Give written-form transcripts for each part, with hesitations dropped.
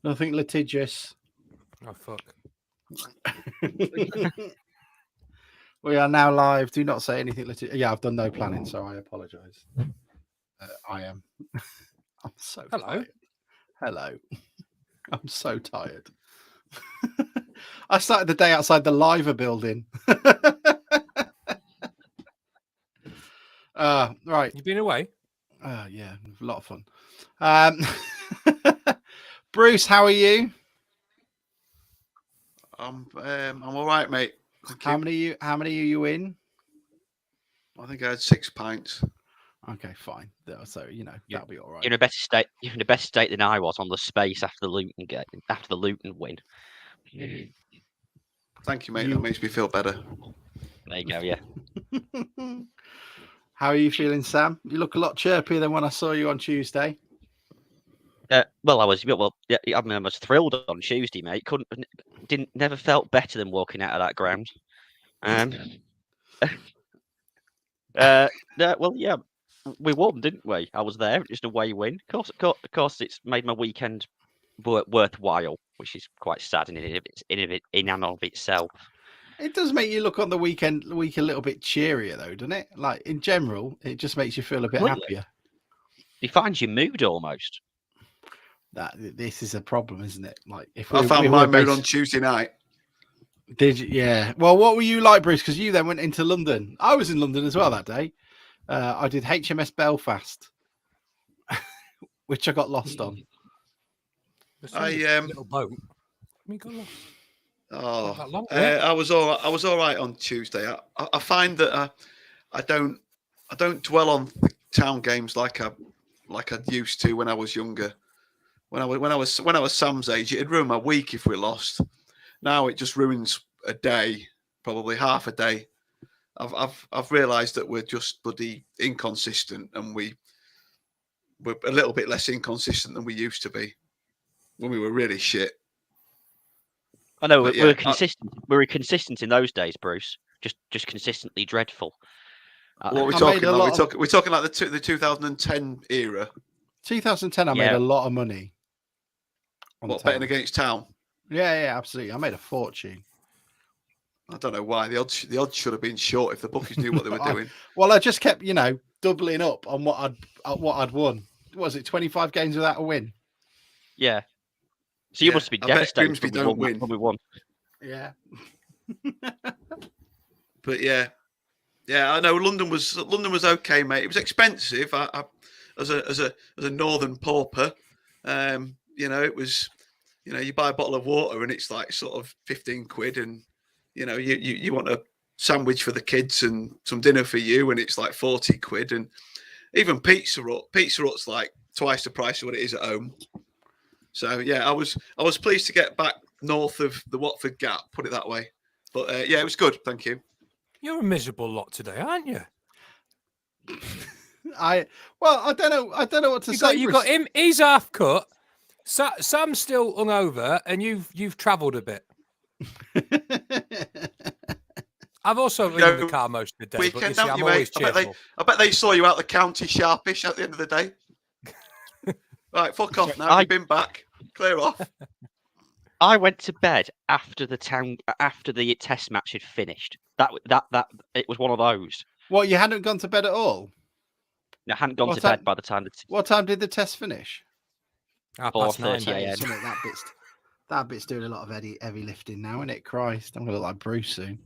Nothing litigious. Oh, fuck. We are now live. Do not say anything litigious. Yeah, I've done no planning, so I apologise. I am. I'm so tired. Hello. I'm so tired. I started the day outside the Liver building. Right. You've been away? Yeah, a lot of fun. Bruce, how are you? I'm all right, mate. How many are you in? I think I had 6 pints. Okay, fine. So that'll be all right. You're in a better state. You're in a better state than I was on the space after the Luton win. Thank you, mate. That makes me feel better. There you go. Yeah. How are you feeling, Sam? You look a lot chirpier than when I saw you on Tuesday. I was thrilled on Tuesday, mate. Never felt better than walking out of that ground. We won, didn't we? I was there, just a away win. Of course, it's made my weekend worthwhile, which is quite sad in and of itself. It does make you look on the week a little bit cheerier, though, doesn't it? Like in general, it just makes you feel a bit happier. Defines your mood almost. This is a problem, isn't it? Like if I found my mood on Tuesday night. Did you? Yeah. Well, what were you like, Bruce? Because you then went into London. I was in London as well that day. I did HMS Belfast, which I got lost on. Little boat. We got lost. Oh, I was all right on Tuesday. I find that I don't dwell on the town games like I used to when I was younger. When I was Sam's age, it'd ruin my week if we lost. Now it just ruins a day, probably half a day. I've realised that we're just bloody inconsistent, and we're a little bit less inconsistent than we used to be when we were really shit. I know we were consistent. We were consistent in those days, Bruce. Just consistently dreadful. What are we talking about? We're talking like the 2010 era. 2010, I made a lot of money. What, betting against town? Yeah, absolutely. I made a fortune. I don't know why. The odds should have been short if the bookies knew what they were doing. Well, I just kept, doubling up on what I'd won. What was it 25 games without a win? Yeah. So you must be devastated Grimsby don't win when we won. Yeah. But yeah, I know London was okay, mate. It was expensive. I as a northern pauper, it was, you buy a bottle of water and it's like sort of 15 quid, and you want a sandwich for the kids and some dinner for you, and it's like 40 quid, and even Pizza Hut's like twice the price of what it is at home. So yeah, I was pleased to get back north of the Watford Gap, put it that way. But it was good, thank you. You're a miserable lot today, aren't you? I don't know what to say. You got him. He's half cut. Sam's still hungover, and you've travelled a bit. I've also been in the car most of the day. Weekend, but I'm always cheerful. I bet they saw you out the county sharpish at the end of the day. Right, fuck off now. You've been back. Clear off. I went to bed after the test match had finished. That it was one of those. What, you hadn't gone to bed at all? I hadn't gone to bed by the time. What time did the test finish? 4:30 a.m. That bit's doing a lot of heavy lifting now, isn't it? Christ, I'm gonna look like Bruce soon.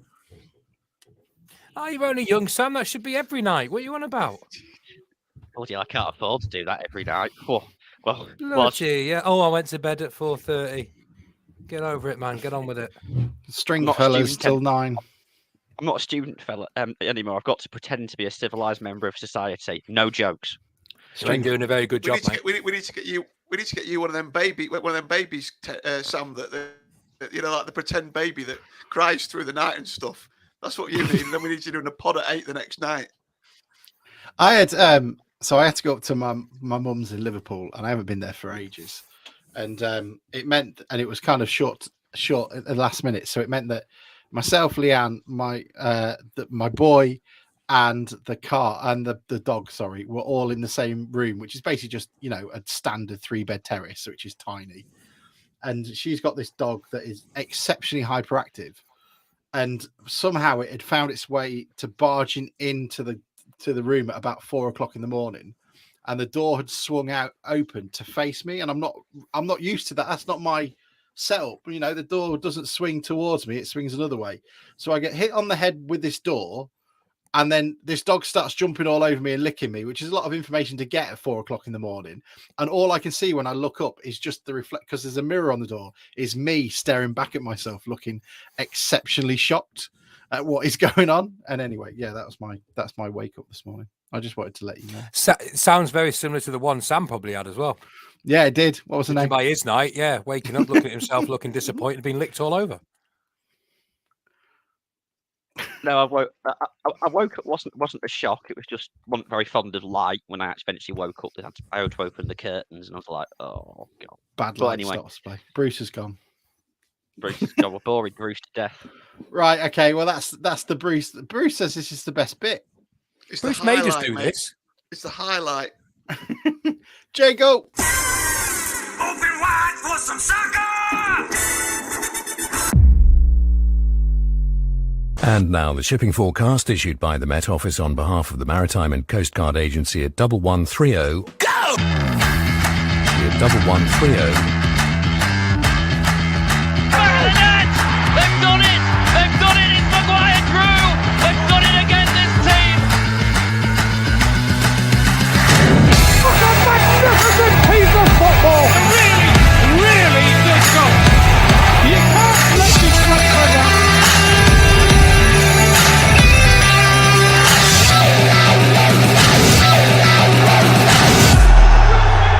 Oh, you're only young, Sam. That should be every night. What are you on about? Bloody hell, I can't afford to do that every night. Oh, well, yeah. Oh, I went to bed at 4:30. Get over it, man. Get on with it. String fellas till 9. I'm not a student fella anymore. I've got to pretend to be a civilized member of society. No jokes. You've been doing a very good job, mate. We need to get you one of them babies, Sam. That like the pretend baby that cries through the night and stuff. That's what you need. And then we need you doing a pod at 8 the next night. I had to go up to my mum's in Liverpool, and I haven't been there for ages. And it meant, and it was kind of short at the last minute. So it meant that myself, Leanne, my boy, and the car and the dog, were all in the same room, which is basically just a standard 3-bed terrace, which is tiny. and she's got this dog that is exceptionally hyperactive, and somehow it had found its way to barging into the room at about 4 o'clock in the morning, and the door had swung out open to face me, and I'm not used to that. That's not my setup. You know, the door doesn't swing towards me, it swings another way. So I get hit on the head with this door, and then this dog starts jumping all over me and licking me, which is a lot of information to get at 4 o'clock in the morning. And all I can see when I look up is just the reflect, because there's a mirror on the door, is me staring back at myself, looking exceptionally shocked at what is going on. And anyway, yeah, that's my wake up this morning. I just wanted to let you know. It sounds very similar to the one Sam probably had as well. Yeah, it did. What was the name? By his night, yeah, waking up, looking at himself, looking disappointed, being licked all over. No, I woke up. wasn't a shock. It was just wasn't very fond of light. When I eventually woke up, I had to open the curtains, and I was like, "Oh god!" Bad But light anyway. starts to play. Bruce has gone. Bruce has gone. We're boring Bruce to death. Right. Okay. Well, that's the Bruce. Bruce says this is the best bit. It's Bruce the made us highlight, do mate. this. It's the highlight. Jay, go. Open wide for some soccer! And now the shipping forecast issued by the Met Office on behalf of the Maritime and Coast Guard Agency at 1130. Go! At 1130. They've done it! They've done it! It's Maguire Drew! They've done it again, this team! What a magnificent piece of football! Really, really good goal! You can't let this one go down.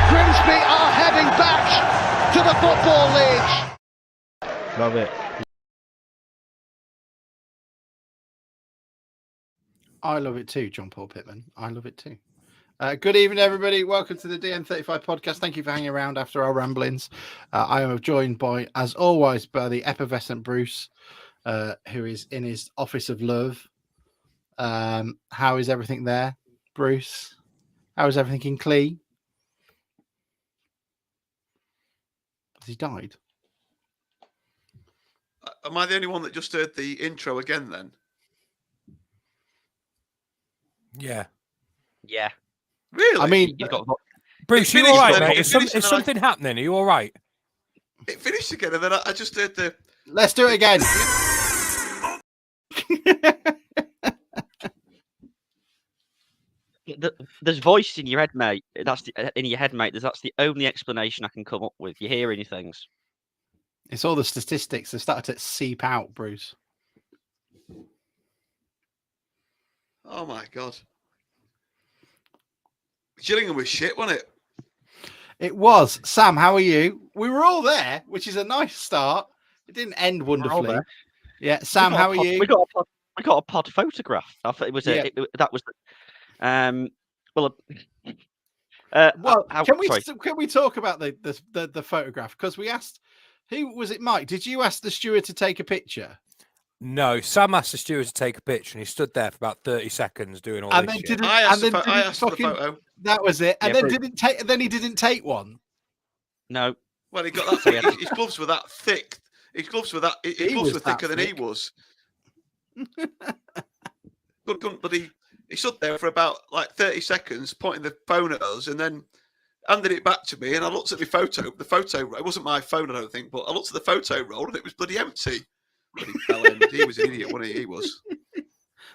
Grimsby are heading back to the Football League. Love it. I love it too, John Paul Pittman. I love it too. Good evening, everybody. Welcome to the DN35 podcast. Thank you for hanging around after our ramblings. I am joined by, as always, by the effervescent Bruce, who is in his office of love. How is everything there, Bruce? How is everything in Clee? Has he died? Am I the only one that just heard the intro again then? Yeah. Yeah. Really? I mean, You've got Bruce, It you all finished right, then, mate? it Is finished and then something happening? Are you all right? it finished again, and then I just heard the. let's do it again. there's voice in your head, mate. That's in your head, mate. That's the only explanation I can come up with. You're hearing things. It's all the statistics that started to seep out, Bruce. Oh my god. Gillingham was shit, wasn't it? It was. Sam, how are you? We were all there, which is a nice start. It didn't end wonderfully. there. Yeah, Sam, how are you? We got a pod photograph. I thought it was Yeah. that was. Well, Well, sorry. can we talk about the photograph? Because we asked, who was it, Mike? Did you ask the steward to take a picture? No, Sam asked the steward to take a picture, and he stood there for about 30 seconds doing all And this then shit. didn't. I asked, and then I didn't asked for the fucking- photo. That was it. And Yeah, then Bruce. didn't take. Then he didn't take one. No, Well, he got that thick. His gloves were that thick. His gloves were that. His He gloves was were that thicker than he thick. was. But he stood there for about like 30 seconds, pointing the phone at us, and then handed it back to me. And I looked at the photo. It wasn't my phone, I don't think, but I looked at the photo roll, and it was bloody empty. Bloody bellend. He was an idiot, wasn't he? He was.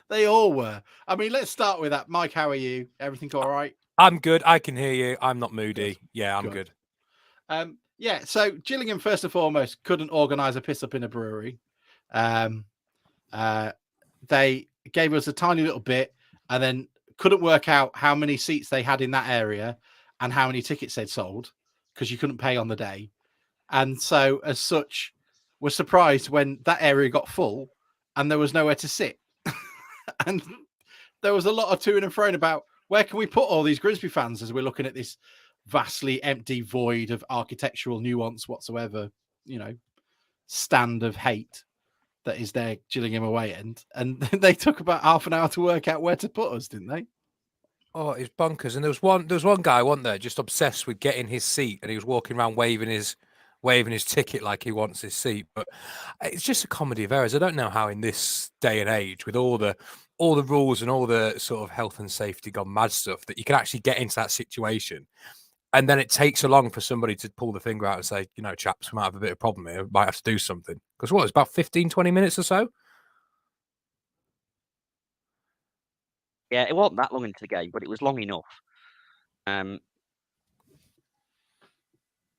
They all were. I mean, let's start with that. Mike, how are you? Everything all right? I'm good. I can hear you. I'm not moody. Yeah, I'm Good. good. Yeah. So Gillingham, first and foremost, couldn't organise a piss up in a brewery. They gave us a tiny little bit, and then couldn't work out how many seats they had in that area and how many tickets they'd sold because you couldn't pay on the day. And so, as such, were surprised when that area got full and there was nowhere to sit. And there was a lot of to and fro about where can we put all these Grimsby fans as we're looking at this vastly empty void of architectural nuance whatsoever, stand of hate that is their Gillingham away end. And they took about half an hour to work out where to put us, didn't they? Oh, it's bonkers. And there was one guy, wasn't there, just obsessed with getting his seat, and he was walking around waving his waving his ticket like he wants his seat. But it's just a comedy of errors. I don't know how in this day and age, with all the rules and all the sort of health and safety gone mad stuff, that you can actually get into that situation. And then it takes so long for somebody to pull the finger out and say, chaps, we might have a bit of a problem here. We might have to do something. Because it's about 15, 20 minutes or so? Yeah, it wasn't that long into the game, but it was long enough.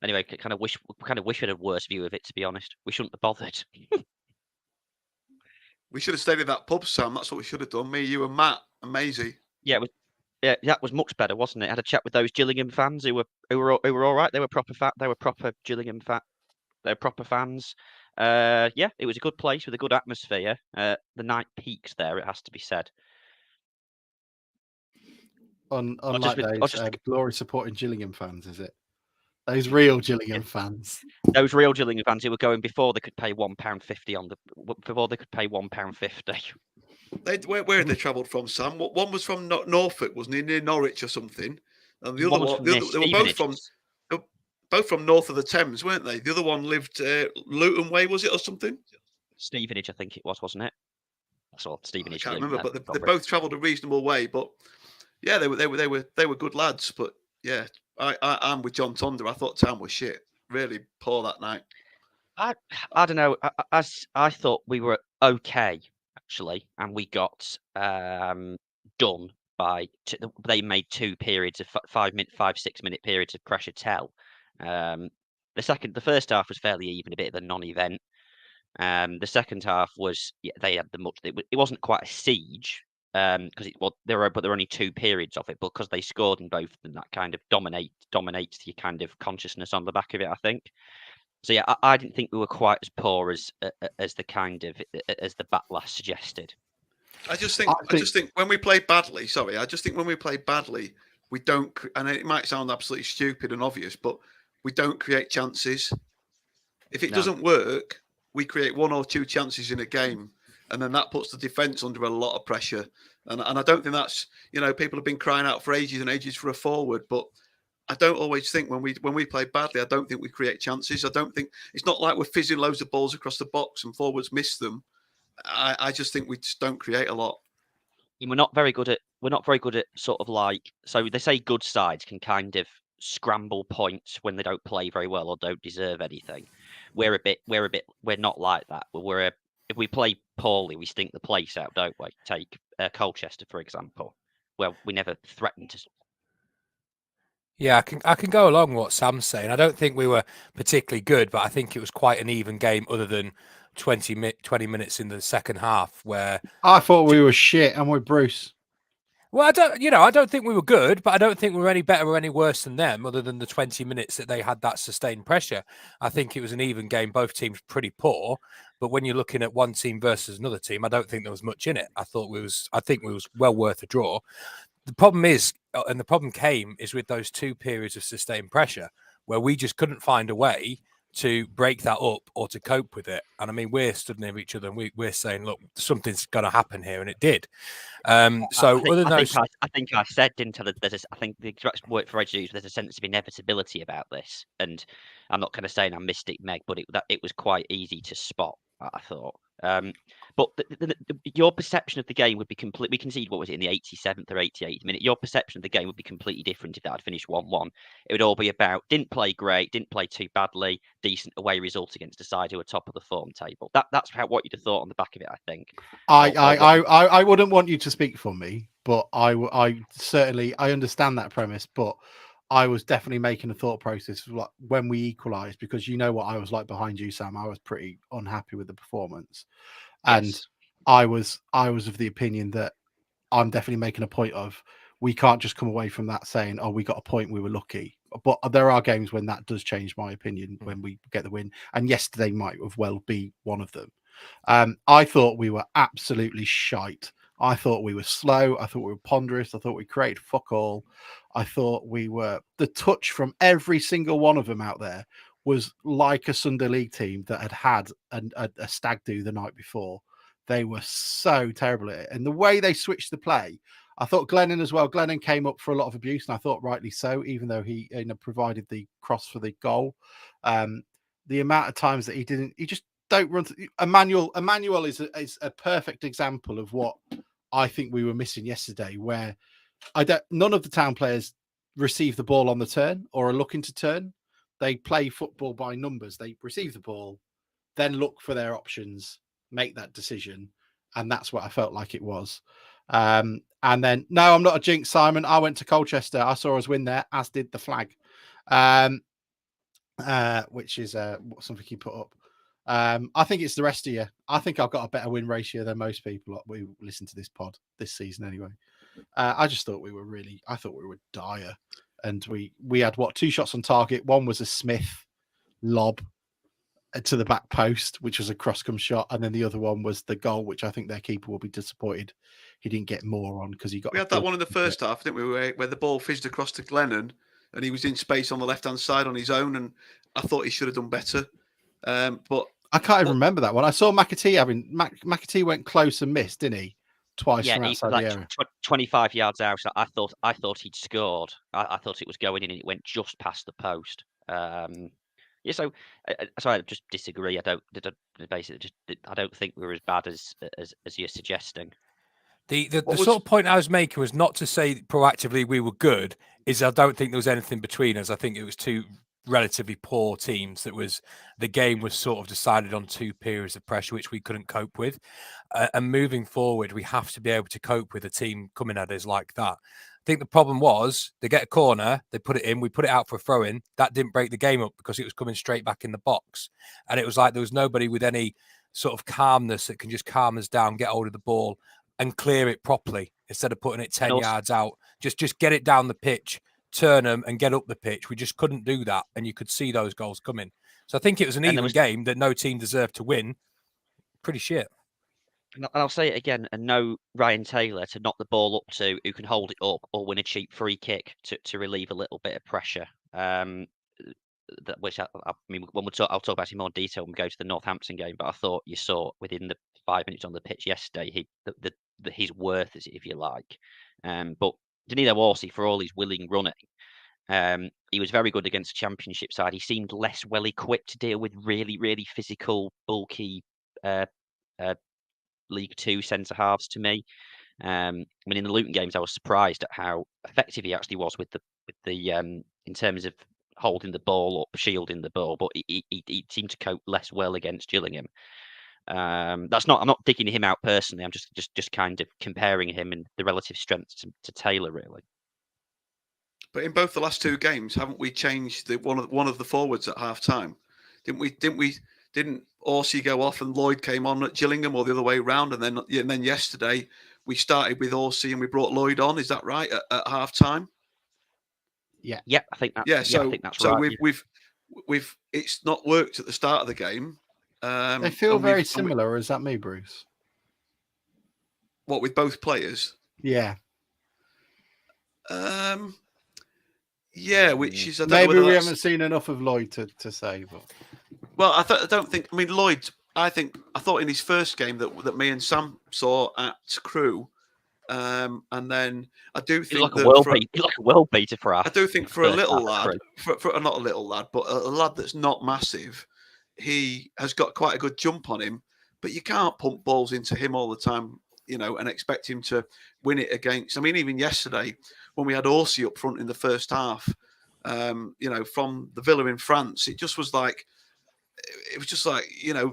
Anyway, kind of wish we had a worse view of it, to be honest. We shouldn't have bothered. We should have stayed at that pub, Sam. That's what we should have done. Me, you, and Matt, and Maisie. Yeah, that was much better, wasn't it? I had a chat with those Gillingham fans who were all right. They were proper Gillingham They're proper fans. Yeah, it was a good place with a good atmosphere. The night peaks there, it has to be said. Unlike those glory supporting Gillingham fans, is it? Those real Gillingham fans. Those real Gillingham fans who were going before they could pay £1.50 before they could pay £1.50. Where had they travelled from, Sam? One was from Norfolk, wasn't he, near Norwich or something? And the other one, they were both from north of the Thames, weren't they? The other one lived Luton way, was it, or something? Stevenage, I think it was, wasn't it? That's all. Stevenage. I can't remember, but they both travelled a reasonable way. But yeah, they were good lads. But yeah, I'm with John Tonder. I thought town was shit. Really poor that night. I don't know. I thought we were okay actually, and we got done by. They made 2 periods of 5-6 minute periods of pressure tell. The first half was fairly even, a bit of a non-event. The second half was they had it wasn't quite a siege because there were only 2 periods of it, but because they scored in both, and that kind of dominates your kind of consciousness on the back of it, I think. So yeah, I didn't think we were quite as poor as the backlash suggested. I just think when we play badly, we don't, and it might sound absolutely stupid and obvious, but we don't create chances. If it doesn't work, we create 1 or 2 chances in a game, and then that puts the defence under a lot of pressure. And I don't think that's, people have been crying out for ages and ages for a forward, but I don't always think when we play badly, I don't think we create chances. I don't think it's not like we're fizzing loads of balls across the box and forwards miss them. I just think we just don't create a lot. We're not very good at sort of like, so they say good sides can kind of scramble points when they don't play very well or don't deserve anything. We're not like that. If we play poorly, we stink the place out, don't we? Take Colchester, for example, where we never threatened to. Yeah, I can go along with what Sam's saying. I don't think we were particularly good, but I think it was quite an even game, other than 20 minutes in the second half where I thought we were shit, and we're Bruce. Well, I don't think we were good, but I don't think we were any better or any worse than them, other than the 20 minutes that they had that sustained pressure. I think it was an even game. Both teams pretty poor, but when you're looking at one team versus another team, I don't think there was much in it. I think we was well worth a draw. The problem is, and the problem came, is with those 2 periods of sustained pressure where we just couldn't find a way to break that up or to cope with it. And I mean, we're stood near each other and we're saying, look, something's going to happen here, and it did. I think I said, didn't I? I think the exact word for Edge is there's a sense of inevitability about this, and I'm not kind of saying I missed it, Meg, but it was quite easy to spot, I thought. But your perception of the game would be complete. We conceded, what was it, in the 87th or 88th minute? Your perception of the game would be completely different if that had finished 1-1. It would all be about didn't play great, didn't play too badly, decent away result against a side who are top of the form table. That's what you'd have thought on the back of it, I think. I wouldn't want you to speak for me, but I certainly understand that premise, but I was definitely making a thought process like when we equalised, because you know what I was like behind you, Sam. I was pretty unhappy with the performance, and Yes. I was of the opinion that I'm definitely making a point of we can't just come away from that saying, "Oh, we got a point, we were lucky." But there are games when that does change my opinion when we get the win, and yesterday might have well be one of them. I thought we were absolutely shite. I thought we were slow. I thought we were ponderous. I thought we created fuck all. I thought the touch from every single one of them out there was like a Sunday League team that had a stag do the night before. They were so terrible at it. And the way they switched the play, I thought Glennon as well. Glennon came up for a lot of abuse, and I thought rightly so, even though he provided the cross for the goal. the amount of times that he just don't run. Emmanuel is a perfect example of what I think we were missing yesterday, where none of the Town players receive the ball on the turn or are looking to turn. They play football by numbers. They receive the ball, then look for their options, make that decision. And that's what I felt like it was. And then, no, I'm not a jinx, Simon. I went to Colchester. I saw us win there, as did the flag, which is something you put up. I think it's the rest of you. I think I've got a better win ratio than most people who listen to this pod this season anyway. I just thought I thought we were dire. And we had 2 shots on target. One was a Smith lob to the back post, which was a cross-come shot, and then the other one was the goal, which I think their keeper will be disappointed he didn't get more on because he got. We had that one in the first half, didn't we? Where the ball fizzed across to Glennon, and he was in space on the left-hand side on his own, and I thought he should have done better. But I can't even remember that one. I saw McAtee went close and missed, didn't he? Twice from outside the area. 25 yards out. I thought he'd scored. I thought it was going in, and it went just past the post. Yeah, so I just disagree. I don't think we were as bad as you're suggesting. The sort of point I was making was not to say proactively we were good. Is I don't think there was anything between us. I think it was 2 relatively poor teams. The game was sort of decided on 2 periods of pressure which we couldn't cope with. And moving forward, we have to be able to cope with a team coming at us like that. I think the problem was they get a corner, they put it in, we put it out for a throw in. That didn't break the game up because it was coming straight back in the box. And it was like there was nobody with any sort of calmness that can just calm us down, get hold of the ball and clear it properly instead of putting it 10 yards out. Just get it down the pitch, turn them and get up the pitch. We just couldn't do that. And you could see those goals coming. So I think it was an even game that no team deserved to win. Pretty shit. And I'll say it again, and no Ryan Taylor to knock the ball up to who can hold it up or win a cheap free kick to relieve a little bit of pressure. Which I mean, I'll talk about in more detail when we go to the Northampton game. But I thought you saw within the 5 minutes on the pitch yesterday, he's worth it, if you like. But Danilo Orsi, for all his willing running, he was very good against the Championship side. He seemed less well equipped to deal with really, really physical, bulky League Two centre halves to me. I mean, in the Luton games, I was surprised at how effective he actually was with the in terms of holding the ball up, shielding the ball. But he seemed to cope less well against Gillingham. I'm not digging him out personally. I'm just kind of comparing him and the relative strengths to Taylor, really. But in both the last 2 games, haven't we changed one of the forwards at half time? Didn't Orsi go off and Lloyd came on at Gillingham, or the other way around? And then yesterday we started with Orsi and we brought Lloyd on. Is that right at half time? Yeah, I think that's I think that's right. So we've it's not worked at the start of the game. They feel very similar. Or is that me, Bruce? What, with both players? Yeah. Yeah, which is maybe we haven't seen enough of Lloyd to say, but well, I don't think. I mean, Lloyd. I thought in his first game that me and Sam saw at Crewe, and then I do think he's like a world beater for us. I do think for a little lad, for not a little lad, but a lad that's not massive, he has got quite a good jump on him. But you can't pump balls into him all the time, and expect him to win it against. I mean, even yesterday when we had Orsi up front in the first half, from the Villa in France, it was just like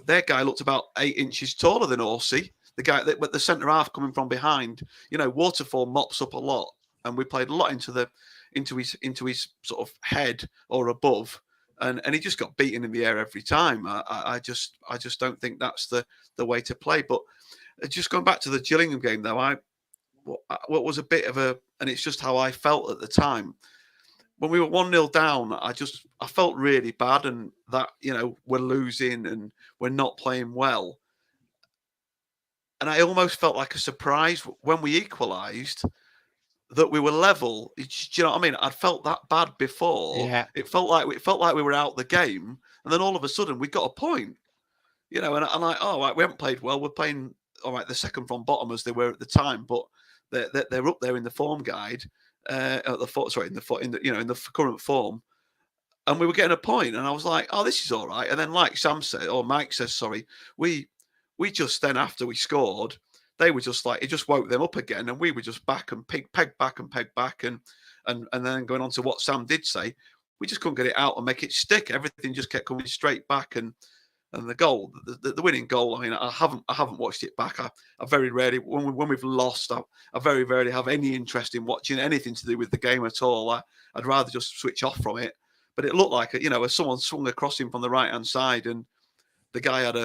their guy looked about 8 inches taller than Orsi. The guy with the centre half coming from behind, Waterfall mops up a lot, and we played a lot into his sort of head or above, and he just got beaten in the air every time. I just don't think that's the way to play. But just going back to the Gillingham game, though, what was a bit of and it's just how I felt at the time. When we were 1-0 down, I felt really bad, and that, we're losing and we're not playing well. And I almost felt like a surprise when we equalised that we were level. Do you know what I mean? I'd felt that bad before. Yeah. It felt like we were out the game, and then all of a sudden we got a point. And I'm like, oh, right, we haven't played well. We're playing all right, the second from bottom as they were at the time, but they're up there in the form guide. In the current form, and we were getting a point, and I was like, "Oh, this is all right." And then, like Sam said, or Mike says, sorry, we just then after we scored, they were just like it just woke them up again, and we were just back and peg back, and then going on to what Sam did say, we just couldn't get it out and make it stick. Everything just kept coming straight back, and the goal, the winning goal. I mean, I haven't watched it back. I very rarely, when we've lost, I very rarely have any interest in watching anything to do with the game at all. I'd rather just switch off from it. But it looked like, as someone swung across him from the right hand side, and the guy had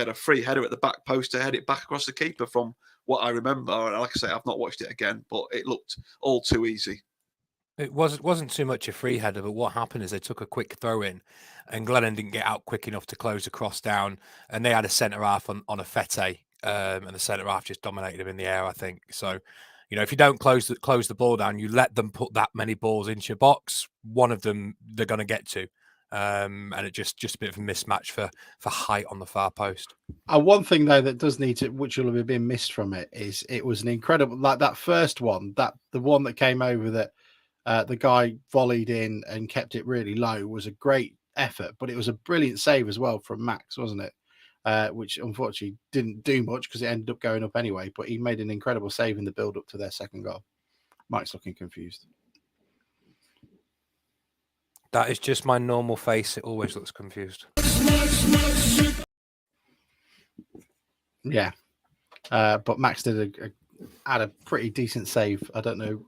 a free header at the back post to head it back across the keeper. From what I remember, and like I say, I've not watched it again, but it looked all too easy. It wasn't too much a free header, but what happened is they took a quick throw in, and Glennon didn't get out quick enough to close the cross down, and they had a centre half on a Fete, and the centre half just dominated him in the air, I think. So, if you don't close the ball down, you let them put that many balls into your box, one of them they're going to get to, and it just a bit of a mismatch for height on the far post. One thing though that does need to, which will have been missed from it, is it was an incredible, like that first one, the one that came over that the guy volleyed in and kept it really low, was a great effort, but it was a brilliant save as well from Max, wasn't it? Which unfortunately didn't do much because it ended up going up anyway, but he made an incredible save in the build up to their second goal. Mike's looking confused. That is just my normal face. It always looks confused. Yeah. But Max had a pretty decent save. I don't know.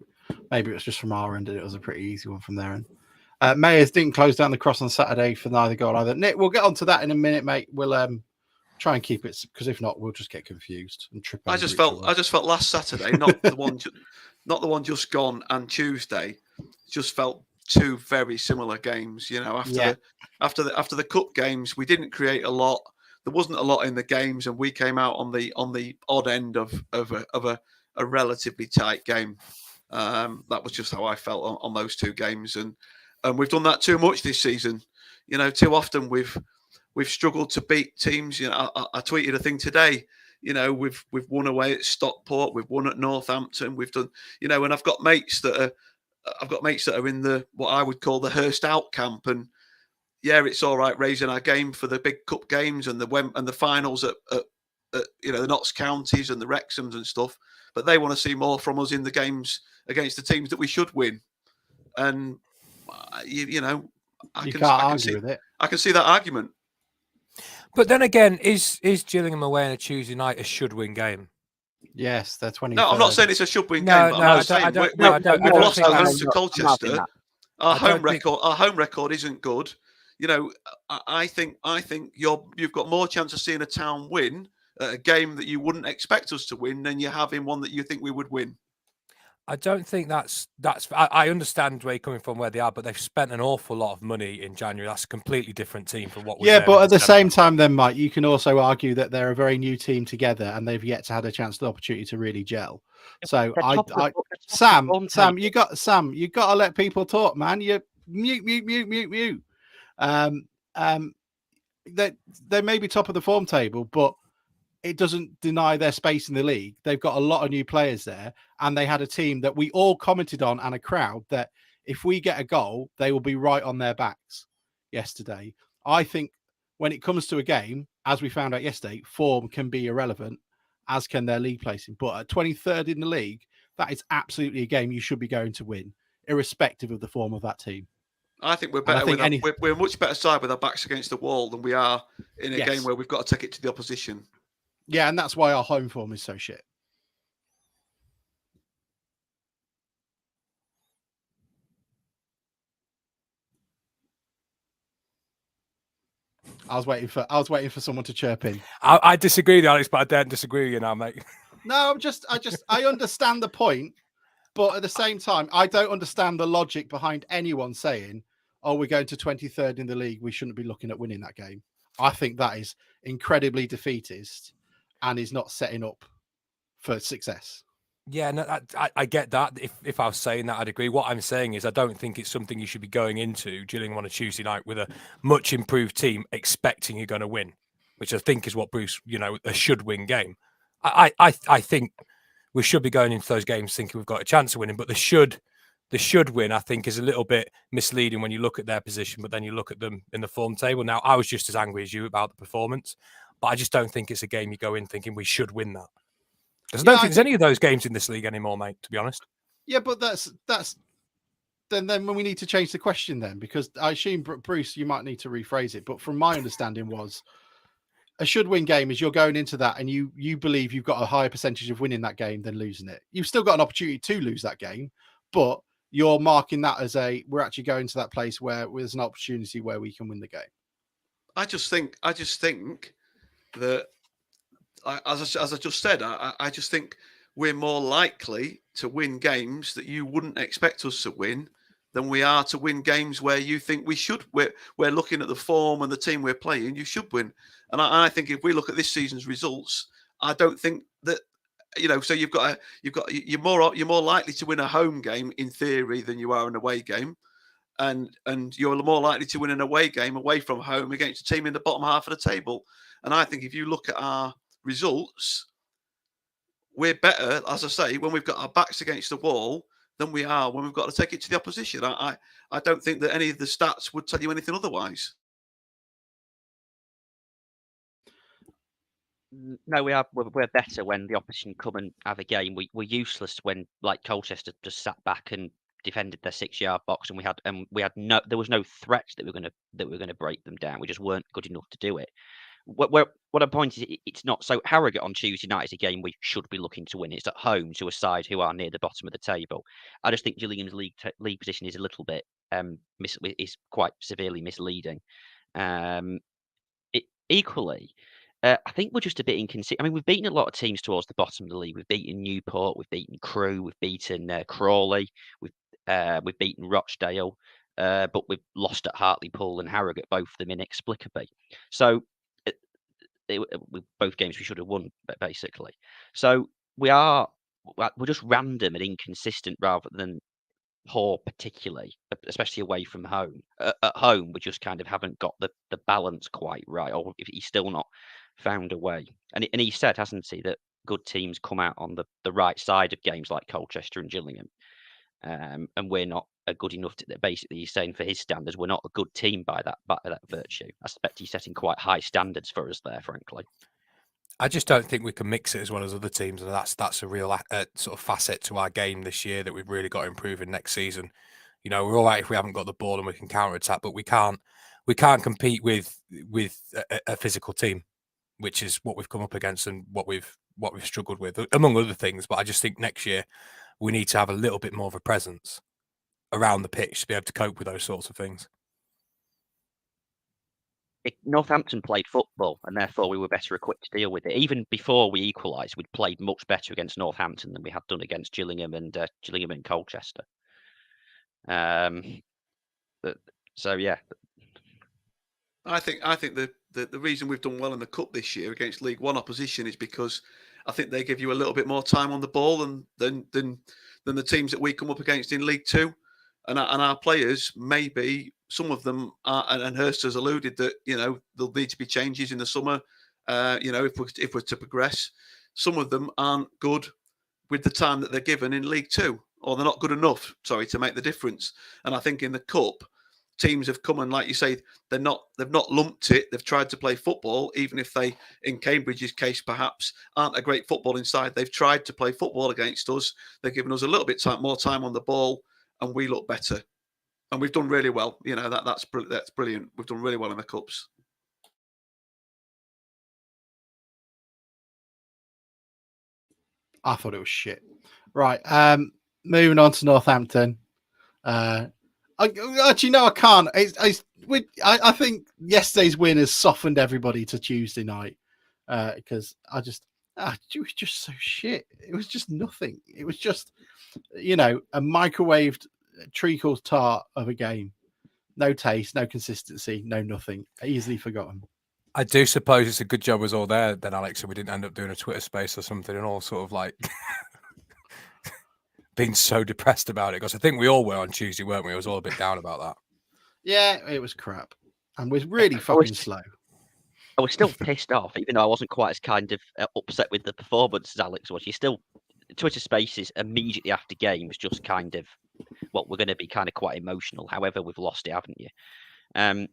Maybe it was just from our end and it was a pretty easy one from their end. Mayers didn't close down the cross on Saturday for neither goal either. Nick, we'll get onto that in a minute, mate. We'll try and keep it, because if not, we'll just get confused and trip. I just felt last Saturday, not the one just gone, and Tuesday, just felt two very similar games. After the cup games, we didn't create a lot. There wasn't a lot in the games, and we came out on the odd end of a relatively tight game. That was just how I felt on those two games, and we've done that too much this season. Too often we've struggled to beat teams. I tweeted a thing today. We've won away at Stockport, we've won at Northampton, we've done. And I've got mates that are in the what I would call the Hurst out camp, and yeah, it's all right raising our game for the big cup games and the finals at the Notts counties and the Wrexhams and stuff, but they want to see more from us in the games against the teams that we should win. And I can argue with it. I can see that argument. But then again, is Gillingham away on a Tuesday night a should-win game? Yes, they're 20. No, I'm not saying it's a should-win game. But we've lost at home to Colchester. Our home record isn't good. I think you've got more chance of seeing a town win at a game that you wouldn't expect us to win than you have in one that you think we would win. I don't think that's. I understand where you're coming from, where they are, but they've spent an awful lot of money in January. That's a completely different team from what. Yeah, but at the same time, then, Mike, you can also argue that they're a very new team together, and they've yet to have a chance, the opportunity to really gel. So, Sam, you got to let people talk, man. You mute. They may be top of the form table, but it doesn't deny their space in the league. They've got a lot of new players there, and they had a team that we all commented on, and a crowd that if we get a goal, they will be right on their backs yesterday. I think when it comes to a game, as we found out yesterday, form can be irrelevant, as can their league placing. But at 23rd in the league, that is absolutely a game you should be going to win, irrespective of the form of that team. I think we're better. We're a much better side with our backs against the wall than we are in a game where we've got to take it to the opposition. Yeah, and that's why our home form is so shit. I was waiting for someone to chirp in. I disagree with you, Alex, but I don't disagree with you now, mate. No, I understand the point, but at the same time, I don't understand the logic behind anyone saying, "Oh, we're going to 23rd in the league. We shouldn't be looking at winning that game." I think that is incredibly defeatist and is not setting up for success. Yeah, no, I get that. If I was saying that, I'd agree. What I'm saying is I don't think it's something you should be going into Gillingham on a Tuesday night with a much improved team expecting you're going to win, which I think is what Bruce, a should-win game. I think we should be going into those games thinking we've got a chance of winning, but the should the should win, I think, is a little bit misleading when you look at their position, but then you look at them in the form table. Now, I was just as angry as you about the performance, but I just don't think it's a game you go in thinking we should win that. Because I don't think there's any of those games in this league anymore, mate, to be honest. Yeah, but that's then when we need to change the question then, because I assume, Bruce, you might need to rephrase it, but from my understanding was a should win game is you're going into that and you believe you've got a higher percentage of winning that game than losing it. You've still got an opportunity to lose that game, but you're marking that as we're actually going to that place where there's an opportunity where we can win the game. I just think that, as I just said, I just think we're more likely to win games that you wouldn't expect us to win than we are to win games where you think we should. We're looking at the form and the team we're playing, you should win. And I think if we look at this season's results, I don't think that, so you're more likely to win a home game in theory than you are an away game. And you're more likely to win an away game away from home against a team in the bottom half of the table. And I think if you look at our results, we're better, as I say, when we've got our backs against the wall than we are when we've got to take it to the opposition. I don't think that any of the stats would tell you anything otherwise. No, we're better when the opposition come and have a game. We're useless when, like, Colchester just sat back and defended their 6-yard box, and there was no threat that we're gonna break them down. We just weren't good enough to do it. What I'm pointing is, it's not so. Harrogate on Tuesday night is a game we should be looking to win. It's at home to a side who are near the bottom of the table. I just think Gillingham's league position is a little bit is quite severely misleading. Equally, I think we're just a bit inconsistent. I mean, we've beaten a lot of teams towards the bottom of the league. We've beaten Newport, we've beaten Crewe, we've beaten Crawley, we've beaten Rochdale, but we've lost at Hartlepool and Harrogate, both of them inexplicably. So both games we should have won, basically. So we're just random and inconsistent rather than poor, particularly, especially away from home. At home, we just kind of haven't got the balance quite right, or if he's still not found a way. And he said, hasn't he, that good teams come out on the right side of games like Colchester and Gillingham. And we're not good enough to, basically, he's saying for his standards, we're not a good team by that virtue. I suspect he's setting quite high standards for us there, frankly. I just don't think we can mix it as well as other teams, and that's a real sort of facet to our game this year that we've really got to improve in next season. We're all right if we haven't got the ball and we can counter attack, but we can't compete with a physical team, which is what we've come up against and what we've struggled with, among other things. But I just think next year we need to have a little bit more of a presence around the pitch to be able to cope with those sorts of things. Northampton played football, and therefore we were better equipped to deal with it. Even before we equalised, we'd played much better against Northampton than we had done against Gillingham and Colchester. So yeah, I think the reason we've done well in the cup this year against League One opposition is because I think they give you a little bit more time on the ball than the teams that we come up against in League Two, and our players, maybe some of them are, and Hurst has alluded that there'll need to be changes in the summer. If we're to progress, some of them aren't good with the time that they're given in League Two, or they're not good enough, to make the difference. And I think in the cup, teams have come and, like you say, they've not lumped it. They've tried to play football, even if they, in Cambridge's case, perhaps aren't a great football inside. They've tried to play football against us. They've given us a little bit more time on the ball, and we look better. And we've done really well. That's brilliant. We've done really well in the cups. I thought it was shit. Right. Moving on to Northampton. I can't. I think yesterday's win has softened everybody to Tuesday night because it was just so shit. It was just nothing. It was just, a microwaved treacle tart of a game. No taste, no consistency, no nothing. Easily forgotten. I do suppose it's a good job was all there then, Alex, so we didn't end up doing a Twitter space or something and all sort of like being so depressed about it, because I think we all were on Tuesday, weren't we? It was all a bit down about that. Yeah, it was crap and was really fucking slow. I was still pissed off, even though I wasn't quite as kind of upset with the performance as Alex was. Twitter Spaces immediately after game was just kind of we're going to be kind of quite emotional. However, we've lost it, haven't you? I'm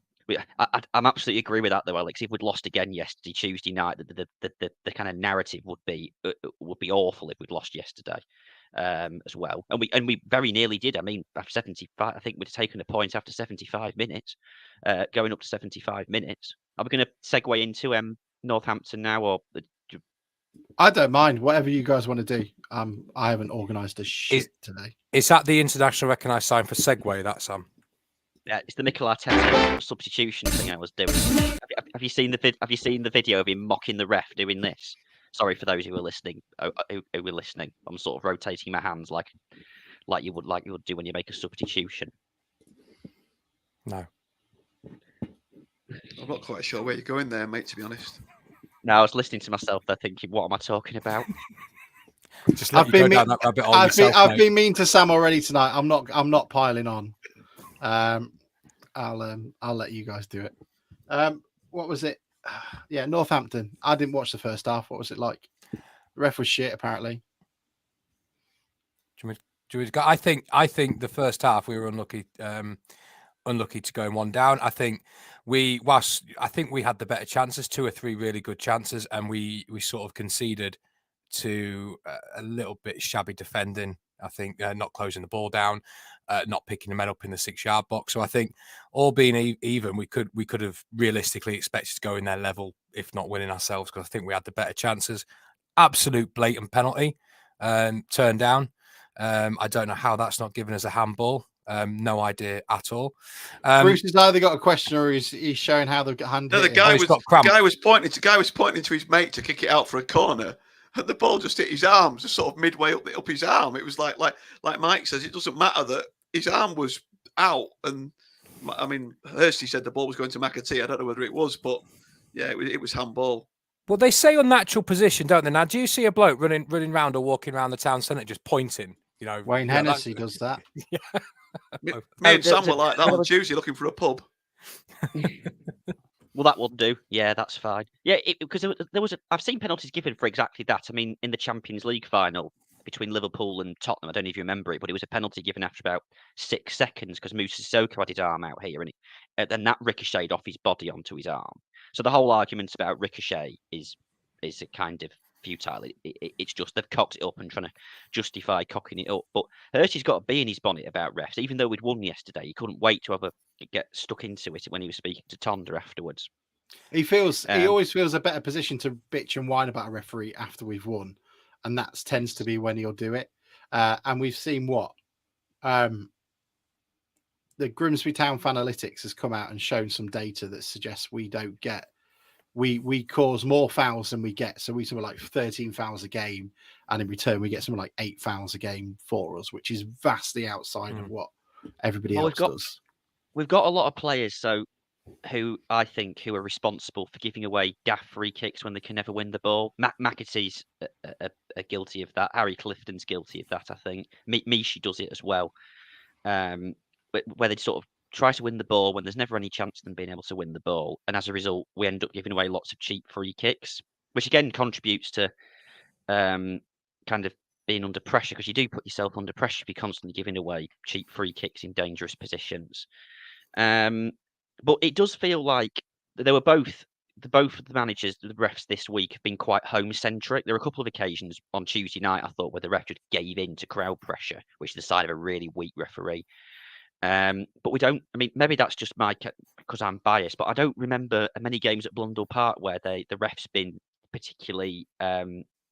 absolutely agree with that though, Alex. If we'd lost again yesterday, Tuesday night, the kind of narrative would be awful if we'd lost yesterday, as well. And we very nearly did. I mean, after 75, I think we'd taken a point after 75 minutes, going up to 75 minutes. Are we going to segue into Northampton now, or? I don't mind. Whatever you guys want to do. I haven't organised a shit today. Is that the international recognised sign for segue? That Sam? Yeah, it's the Mikel Arteta substitution thing I was doing. Have you seen the video of him mocking the ref doing this? Sorry for those who were listening. Who were listening. I'm sort of rotating my hands like you would do when you make a substitution. No. I'm not quite sure where you're going there, mate, to be honest. No, I was listening to myself there thinking, what am I talking about? Just let you go down that rabbit hole yourself, I've mate. been mean to Sam already tonight. I'm not piling on. I'll let you guys do it. What was it? Yeah, Northampton. I didn't watch the first half. What was it like? The ref was shit, apparently. I think the first half we were unlucky to go in one down. I think we had the better chances, 2 or 3 really good chances, and we sort of conceded to a little bit shabby defending. I think not closing the ball down, not picking the men up in the 6-yard box. So I think all being even, we could have realistically expected to go in their level, if not winning ourselves, because I think we had the better chances. Absolute blatant penalty turned down. I don't know how that's not given us a handball. No idea at all. Bruce has either got a question or he's showing how the hand. No, the guy was pointing to his mate to kick it out for a corner. And the ball just hit his arm, just sort of midway up his arm. It was like Mike says, it doesn't matter that his arm was out. And I mean, Hursty said the ball was going to McAtee. I don't know whether it was, but yeah, it was handball. Well, they say unnatural position, don't they? Now, do you see a bloke running around or walking around the town centre just pointing? You know, Wayne Hennessy does that. Yeah. Me and Sam were like that on Tuesday looking for a pub. Well, that will do. Yeah, that's fine. Yeah, because I've seen penalties given for exactly that. I mean, in the Champions League final between Liverpool and Tottenham, I don't know if you remember it, but it was a penalty given after about 6 seconds because Moussa Sissoko had his arm out here, and then that ricocheted off his body onto his arm. So the whole argument about ricochet is a kind of futile. It's just they've cocked it up and trying to justify cocking it up. But Hirsch's got to be in his bonnet about refs. Even though we'd won yesterday, he couldn't wait to get stuck into it when he was speaking to Tonda afterwards. He always feels a better position to bitch and whine about a referee after we've won, and that tends to be when he'll do it. And we've seen the Grimsby Town Fanalytics has come out and shown some data that suggests we don't get. We cause more fouls than we get. So we something like 13 fouls a game. And in return, we get something like 8 fouls a game for us, which is vastly outside of what everybody else does. We've got a lot of players who I think who are responsible for giving away daft free kicks when they can never win the ball. McAtee's are guilty of that. Harry Clifton's guilty of that, I think. Mishi does it as well. Where they sort of try to win the ball when there's never any chance of them being able to win the ball. And as a result, we end up giving away lots of cheap free kicks, which again contributes to kind of being under pressure, because you do put yourself under pressure if you're constantly giving away cheap free kicks in dangerous positions. But it does feel like there were both of the managers, the refs this week have been quite home-centric. There were a couple of occasions on Tuesday night, I thought, where the ref just gave in to crowd pressure, which is the sign of a really weak referee. But we don't. I mean, maybe that's just because I'm biased, but I don't remember many games at Blundell Park where the refs been particularly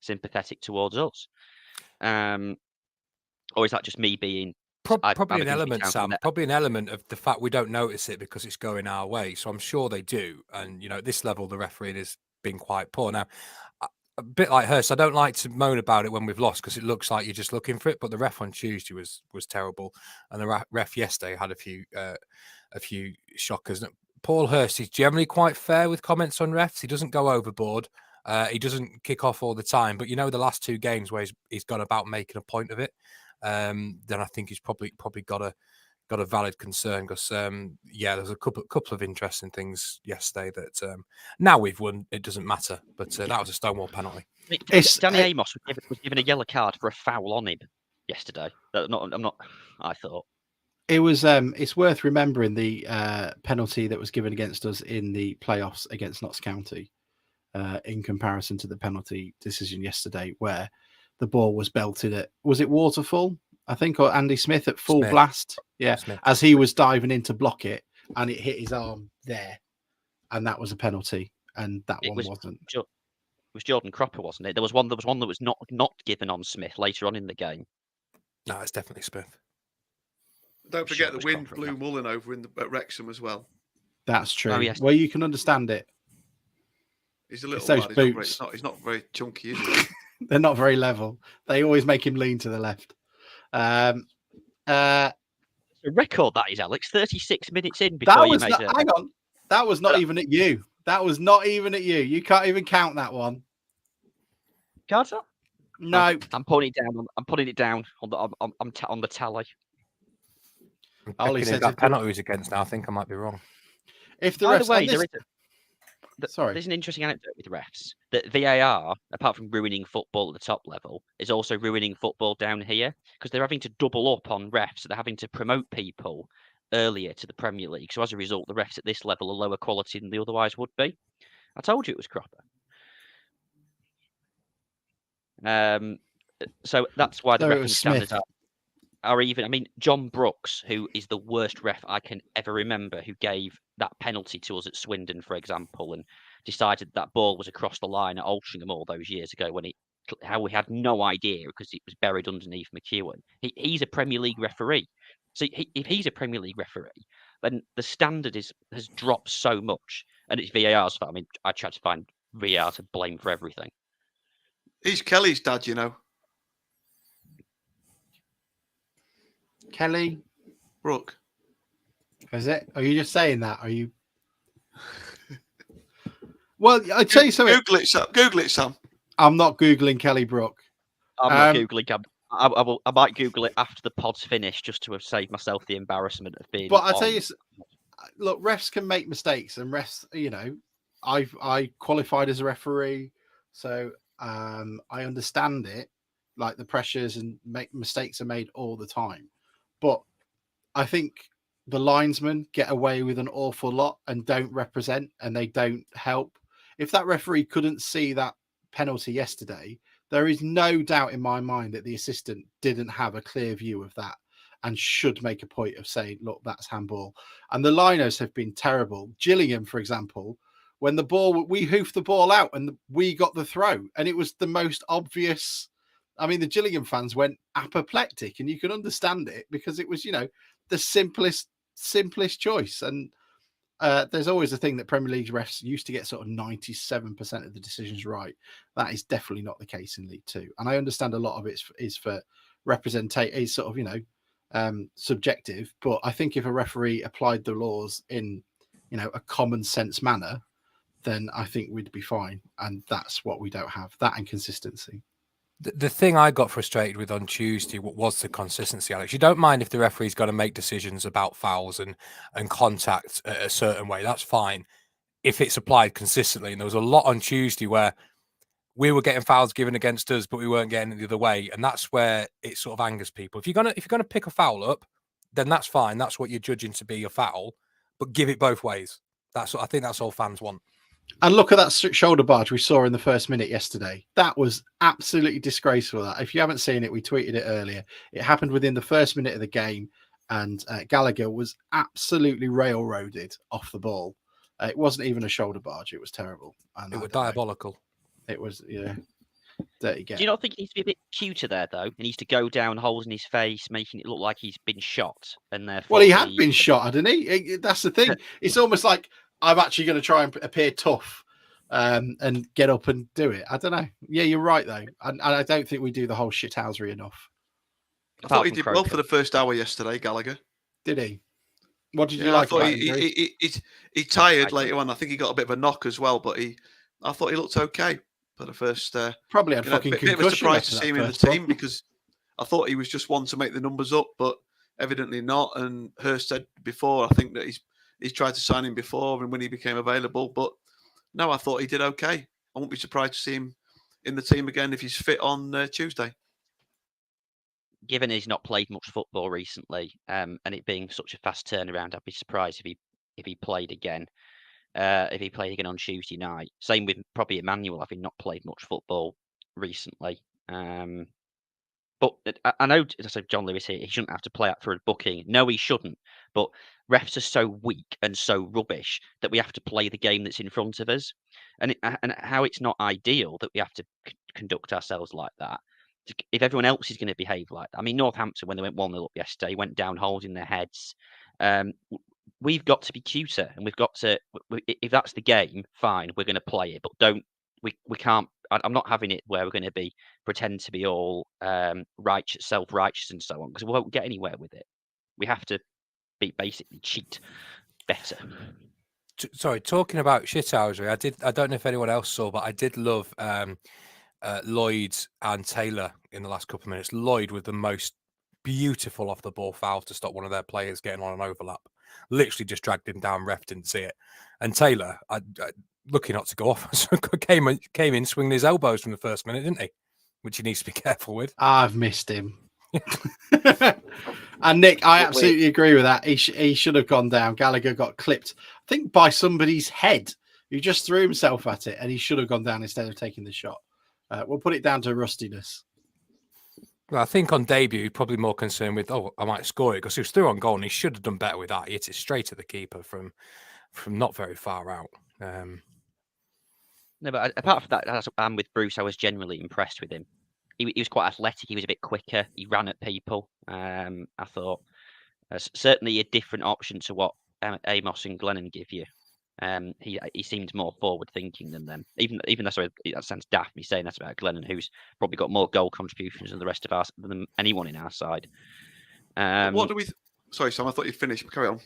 sympathetic towards us. Or is that just me being? Probably an element, Sam. Probably an element of the fact we don't notice it because it's going our way. So I'm sure they do. And at this level, the refereeing has been quite poor. Now, a bit like Hurst, I don't like to moan about it when we've lost because it looks like you're just looking for it. But the ref on Tuesday was terrible, and the ref yesterday had a few shockers. Paul Hurst is generally quite fair with comments on refs. He doesn't go overboard. He doesn't kick off all the time. But the last 2 games where he's gone about making a point of it. Then I think he's probably got a valid concern because there's a couple of interesting things yesterday that now we've won, it doesn't matter, but that was a Stonewall penalty. Danny Amos was given a yellow card for a foul on him yesterday. I thought it was. It's worth remembering the penalty that was given against us in the playoffs against Notts County, in comparison to the penalty decision yesterday, where the ball was belted at. Was it Waterfall? I think, or Andy Smith at full Smith. blast. Yeah, Smith. as he was diving in to block it, and it hit his arm there, and that was a penalty, and that one wasn't. It was Jordan Cropper, wasn't it? There was one that was not given on Smith later on in the game. No, it's definitely Smith. Don't Sure, forget it the was wind Cropper, blew yeah. Mullen over at Wrexham as well. That's true. yes. Well, you can understand it. He's a little those lad. boots. He's not very chunky, is he? They're not very level. They always make him lean to the left. A record that is, Alex. 36 minutes in before you made it. Hang on. That was not even at you. That was not even at you. You can't even count that one. Can't I? No. I'm putting it down on the tally. Ollie says that penalty was against now. I think I might be wrong. If the By refs, the way, there's an interesting anecdote with refs that VAR, apart from ruining football at the top level, is also ruining football down here because they're having to double up on refs. So they're having to promote people earlier to the Premier League. So as a result, the refs at this level are lower quality than they otherwise would be. I told you it was Cropper. So that's why the refereeing standards are even. I mean, John Brooks, who is the worst ref I can ever remember, who gave that penalty to us at Swindon, for example, and decided that ball was across the line at Altrincham all those years ago how we had no idea because it was buried underneath McEwen. He's a Premier League referee. So if he's a Premier League referee, then the standard has dropped so much, and it's VAR's fault. I mean, I tried to find VAR to blame for everything. He's Kelly's dad, you know. Kelly Brooke. Is it? Are you just saying that? Are you? Well, I tell you something. Google it, Sam. I'm not googling Kelly Brook. I'm not googling. I might Google it after the pod's finished, just to have saved myself the embarrassment of being. But I tell you, look, refs can make mistakes, and refs, I qualified as a referee, so I understand it. Like the pressures and mistakes are made all the time. But I think the linesmen get away with an awful lot and don't represent, and they don't help. If that referee couldn't see that penalty yesterday, there is no doubt in my mind that the assistant didn't have a clear view of that and should make a point of saying, look, that's handball. And the liners have been terrible. Gillingham, for example, when we hoofed the ball out and we got the throw, and it was the most obvious. I mean, the Gillingham fans went apoplectic, and you can understand it because it was, the simplest choice. And there's always a thing that Premier League refs used to get sort of 97% of the decisions right. That is definitely not the case in League Two. And I understand a lot of it is for representation, is sort of, subjective. But I think if a referee applied the laws in, a common sense manner, then I think we'd be fine. And that's what we don't have, that and consistency. The thing I got frustrated with on Tuesday was the consistency, Alex. You don't mind if the referee's got to make decisions about fouls and contact a certain way. That's fine if it's applied consistently. And there was a lot on Tuesday where we were getting fouls given against us, but we weren't getting it the other way. And that's where it sort of angers people. If you're gonna pick a foul up, then that's fine. That's what you're judging to be a foul, but give it both ways. I think that's all fans want. And look at that shoulder barge we saw in the first minute yesterday. That was absolutely disgraceful. If you haven't seen it, we tweeted it earlier. It happened within the first minute of the game, and Gallagher was absolutely railroaded off the ball. It wasn't even a shoulder barge. It was terrible. And it was diabolical. It was, dirty game. Do you not think he needs to be a bit cuter there, though? He needs to go down, holes in his face, making it look like he's been shot. And therefore, well, he had been shot, hadn't he? That's the thing. It's almost like, I'm actually going to try and appear tough and get up and do it. I don't know. Yeah, you're right, though. And I don't think we do the whole shithousery enough. I thought he did well for the first hour yesterday, Gallagher. Did he? What did you like about him? He tired later on. I think he got a bit of a knock as well, but I thought he looked okay for the first. Probably had fucking concussion. Bit of a surprise to see him in the team because I thought he was just one to make the numbers up, but evidently not. And Hurst said before, I think that he's tried to sign him before and when he became available. But no, I thought he did okay. I won't be surprised to see him in the team again if he's fit on Tuesday. given he's not played much football recently, and it being such a fast turnaround, I'd be surprised if he played again. If he played again on Tuesday night. Same with probably Emmanuel, having not played much football recently. But I know, so John Lewis here, he shouldn't have to play out for a booking. No, he shouldn't. But refs are so weak and so rubbish that we have to play the game that's in front of us. And how it's not ideal that we have to conduct ourselves like that. If everyone else is going to behave like that. I mean, Northampton, when they went 1-0 up yesterday, went down holding their heads. We've got to be cuter, and we've got to. If that's the game, fine, we're going to play it. But don't. We can't. I'm not having it where we're going to pretend to be all righteous, self-righteous, and so on, because we won't get anywhere with it. We have to basically cheat better. Sorry, talking about shithousery, I don't know if anyone else saw, but I did love Lloyd and Taylor in the last couple of minutes. Lloyd with the most beautiful off the ball foul to stop one of their players getting on an overlap. Literally just dragged him down. Ref didn't see it. And Taylor, lucky not to go off, came in swinging his elbows from the first minute, didn't he? Which he needs to be careful with. I've missed him. And Nick, I absolutely agree with that. He should have gone down. Gallagher got clipped, I think, by somebody's head who just threw himself at it, and he should have gone down instead of taking the shot. We'll put it down to rustiness. Well, I think on debut, probably more concerned with, I might score it, because he was through on goal and he should have done better with that. He hit it straight at the keeper from not very far out. No, but apart from that, I'm with Bruce. I was generally impressed with him. He was quite athletic. He was a bit quicker. He ran at people. I thought certainly a different option to what Amos and Glennon give you. He seemed more forward thinking than them. Even though that sounds daft me saying that about Glennon, who's probably got more goal contributions than the rest of us, than anyone in our side. What do we? Sorry, Sam. I thought you'd finished. Carry on.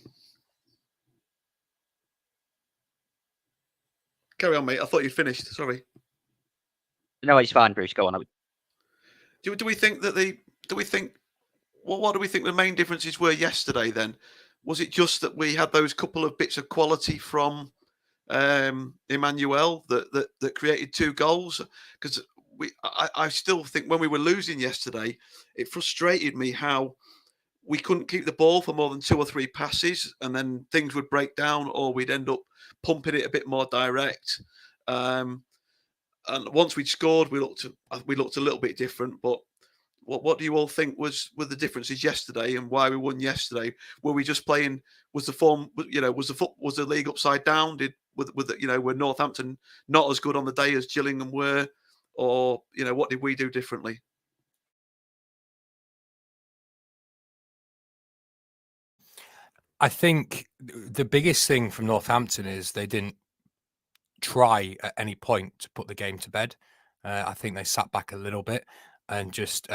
Carry on, mate. I thought you'd finished. Sorry. No, it's fine, Bruce. Go on. Do we think that what do we think the main differences were yesterday then? Was it just that we had those couple of bits of quality from Emmanuel that created 2 goals? Because I still think when we were losing yesterday, it frustrated me how we couldn't keep the ball for more than 2 or 3 passes, and then things would break down, or we'd end up pumping it a bit more direct. And once we'd scored, we looked a little bit different. But what do you all think were the differences yesterday, and why we won yesterday? Were we just playing? Was the form? Was the league upside down? Were Northampton not as good on the day as Gillingham were, or what did we do differently? I think the biggest thing from Northampton is they didn't try at any point to put the game to bed. I think they sat back a little bit and just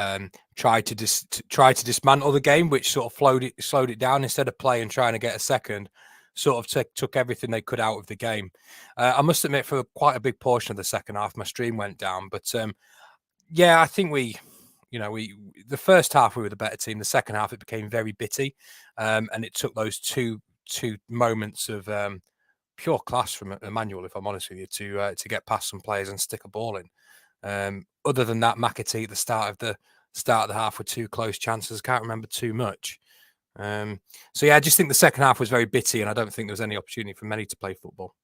tried to dismantle the game, which sort of slowed it down. Instead of playing trying to get a second, sort of took everything they could out of the game. I must admit, for quite a big portion of the second half, my stream went down. But I think the first half we were the better team. The second half it became very bitty, and it took those two moments of pure class from Emmanuel, if I'm honest with you, to get past some players and stick a ball in. Other than that, McAtee at the start of the half with 2 close chances. Can't remember too much. I just think the second half was very bitty, and I don't think there was any opportunity for many to play football.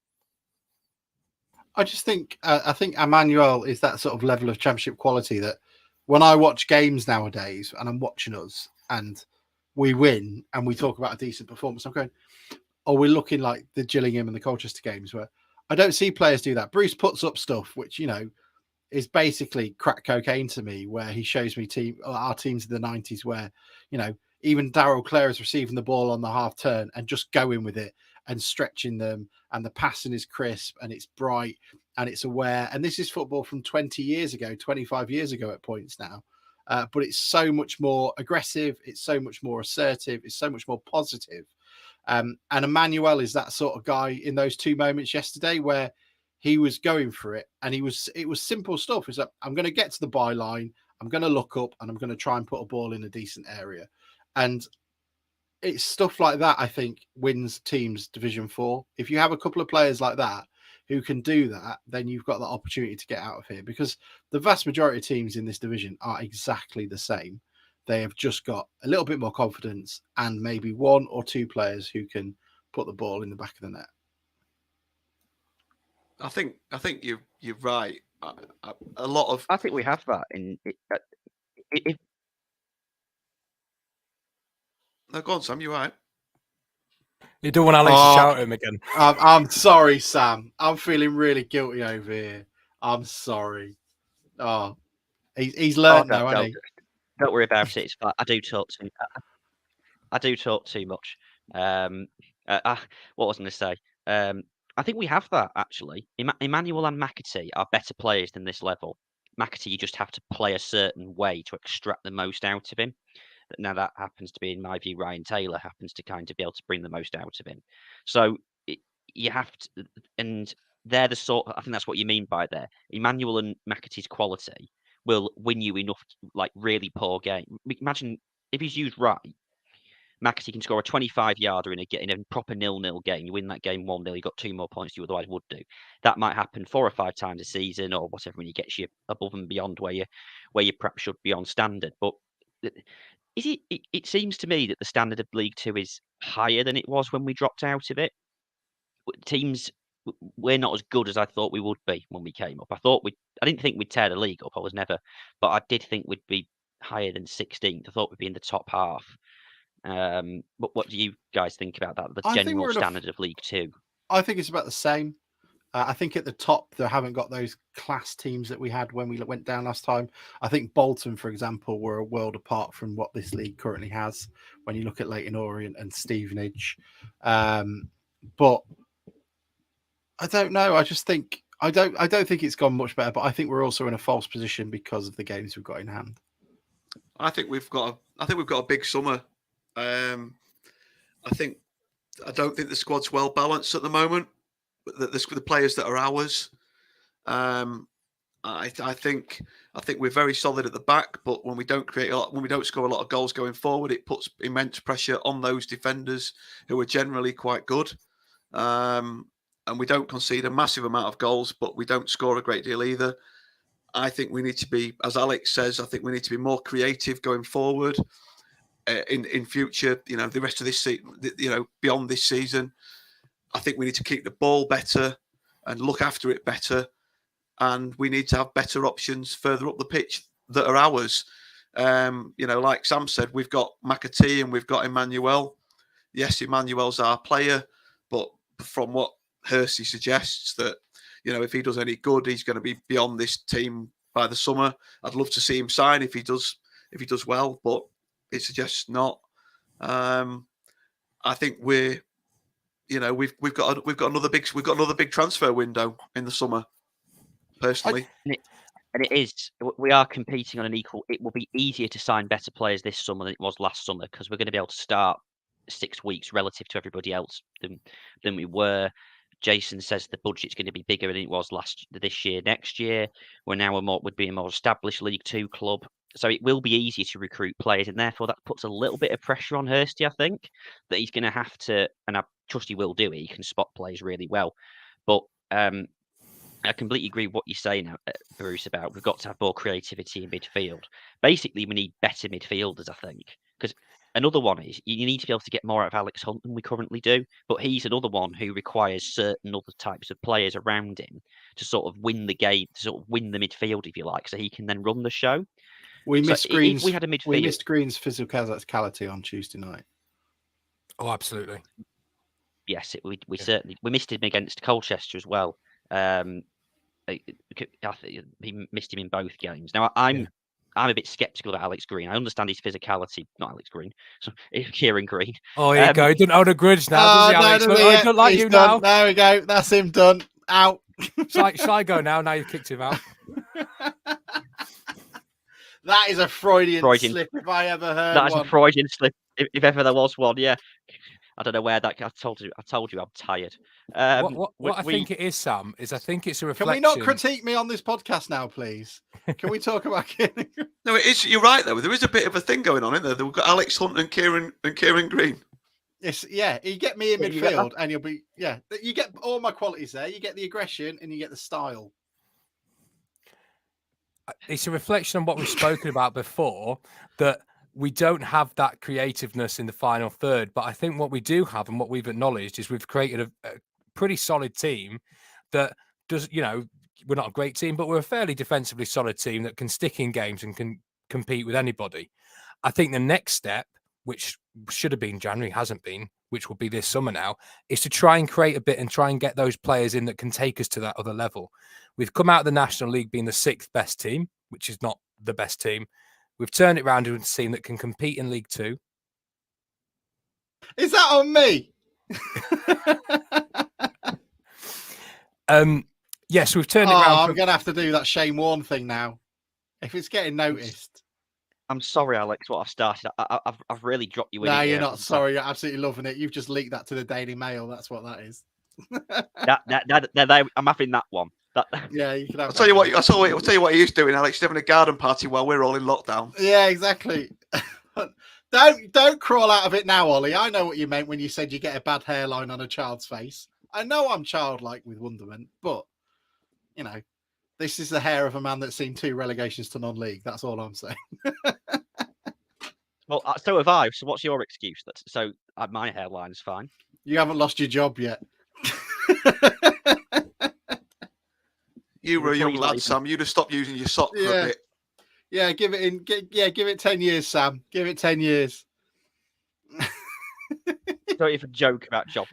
I just think I think Emmanuel is that sort of level of championship quality that when I watch games nowadays and I'm watching us and we win and we talk about a decent performance, I'm going, we're looking like the Gillingham and the Colchester games where I don't see players do that. Bruce puts up stuff which, is basically crack cocaine to me, where he shows me our teams in the 90s where, even Darryl Clare is receiving the ball on the half turn and just going with it and stretching them, and the passing is crisp and it's bright and it's aware. And this is football from 20 years ago, 25 years ago at points now. But it's so much more aggressive. It's so much more assertive. It's so much more positive. And Emmanuel is that sort of guy in those 2 moments yesterday where he was going for it, and it was simple stuff. It's like, I'm going to get to the byline, I'm going to look up, and I'm going to try and put a ball in a decent area. And it's stuff like that, I think, wins teams Division 4. If you have a couple of players like that who can do that, then you've got the opportunity to get out of here, because the vast majority of teams in this division are exactly the same. they have just got a little bit more confidence and maybe one or two players who can put the ball in the back of the net. I think you're right. A lot of I think we have that if no, go on, Sam. You're right. You don't want Alex to shout at him again. I'm sorry, Sam. I'm feeling really guilty over here. I'm sorry. Oh, he's learned now, hasn't he? Don't worry about it. It's fine. I do talk too much. What was I going to say? I think we have that actually. Emmanuel and McAtee are better players than this level. McAtee, you just have to play a certain way to extract the most out of him. Now that happens to be, in my view, Ryan Taylor happens to kind of be able to bring the most out of him. So you have to, and they're the sort. I think that's what you mean by there. Emmanuel and McAtee's quality will win you enough, like really poor game. Imagine if he's used right, McAtee can score a 25-yarder in a proper 0-0 game. You win that game 1-0. You got 2 more points you otherwise would do. That might happen 4 or 5 times a season or whatever when he gets you above and beyond where you perhaps should be on standard. But it seems to me that the standard of League Two is higher than it was when we dropped out of it. Teams, we're not as good as I thought we would be when we came up. I didn't think we'd tear the league up. I was never, but I did think we'd be higher than 16th. I thought we'd be in the top half. But what do you guys think about that? The general standard of League Two. I think it's about the same. I think at the top, they haven't got those class teams that we had when we went down last time. I think Bolton, for example, were a world apart from what this league currently has when you look at Leyton, Orient and Stevenage. But I don't know. I just think I don't think it's gone much better, but I think we're also in a false position because of the games we've got in hand. I think we've got a big summer. I don't think the squad's well balanced at the moment. The players that are ours. I think we're very solid at the back, but when we don't score a lot of goals going forward, it puts immense pressure on those defenders who are generally quite good. And we don't concede a massive amount of goals, but we don't score a great deal either. I think we need to be, as Alex says, more creative going forward in future. The rest of this season, beyond this season. I think we need to keep the ball better and look after it better. And we need to have better options further up the pitch that are ours. Like Sam said, we've got McAtee and we've got Emmanuel. Yes, Emmanuel's our player, but from what Hersey suggests that, if he does any good, he's going to be beyond this team by the summer. I'd love to see him sign if he does well, but it suggests not. I think we've got another big transfer window in the summer. Personally, and it is. We are competing on an equal. It will be easier to sign better players this summer than it was last summer because we're going to be able to start 6 weeks relative to everybody else than we were. Jason says the budget's going to be bigger than it was this year. Next year, would be a more established League Two club, so it will be easier to recruit players, and therefore that puts a little bit of pressure on Hursty. I think that he's going to have to, and I trust he will do it. He can spot players really well, but I completely agree with what you're saying, Bruce, about we've got to have more creativity in midfield. Basically, we need better midfielders, I think, because another one is you need to be able to get more out of Alex Hunt than we currently do, but he's another one who requires certain other types of players around him to sort of win the game, to sort of win the midfield, if you like, so he can then run the show. We missed Green's physicality on Tuesday night. Oh, absolutely. Yes, we certainly missed him against Colchester as well. I think he missed him in both games. Now I'm a bit sceptical about Alex Green. I understand his physicality, not Alex Green. So Kieran Green. Oh, here you go. He doesn't hold a grudge now, does he, Alex? No, I don't like you done. now. There we go. That's him done. Out. Shall I go now? Now you've kicked him out. That is a Freudian slip if I ever heard that one. Is a Freudian slip if ever there was one. Yeah. I don't know where that. I told you I'm tired. What I think it is, Sam, is I think it's a reflection. Can we not critique me on this podcast now, please? Can we talk about Kieran? No, it is. You're right though. There is a bit of a thing going on, isn't there? We've got Alex Hunt and Kieran Green. Yes, yeah. You get me in midfield, and you'll be You get all my qualities there. You get the aggression, and you get the style. It's a reflection on what we've spoken about before. That we don't have that creativeness in the final third. But I think what we do have and what we've acknowledged is we've created a pretty solid team that does, we're not a great team, but we're a fairly defensively solid team that can stick in games and can compete with anybody. I think the next step, which should have been January, hasn't been, which will be this summer now, is to try and create a bit and try and get those players in that can take us to that other level. We've come out of the National League being the 6th best team, which is not the best team. We've turned it around into a team that can compete in League 2. Is that on me? Yes, we've turned it around. I'm going to have to do that Shane Warne thing now. If it's getting noticed. I'm sorry, Alex, what I've started. I've really dropped you in. No, it you're here. not sorry. You're absolutely loving it. You've just leaked that to the Daily Mail. That's what that is. I'm having that one. Yeah, you can have I'll tell you what he's doing, Alex. He's having a garden party while we're all in lockdown. Yeah, exactly. Don't crawl out of it now, Ollie. I know what you meant when you said you get a bad hairline on a child's face. I know I'm childlike with wonderment, but this is the hair of a man that's seen 2 relegations to non-league. That's all I'm saying. Well, so have I. So what's your excuse? My hairline's fine. You haven't lost your job yet. You were a young lad, Sam. You'd have stopped using your sock for a bit. Yeah, give it 10 years, Sam. Give it 10 years. Don't even joke about job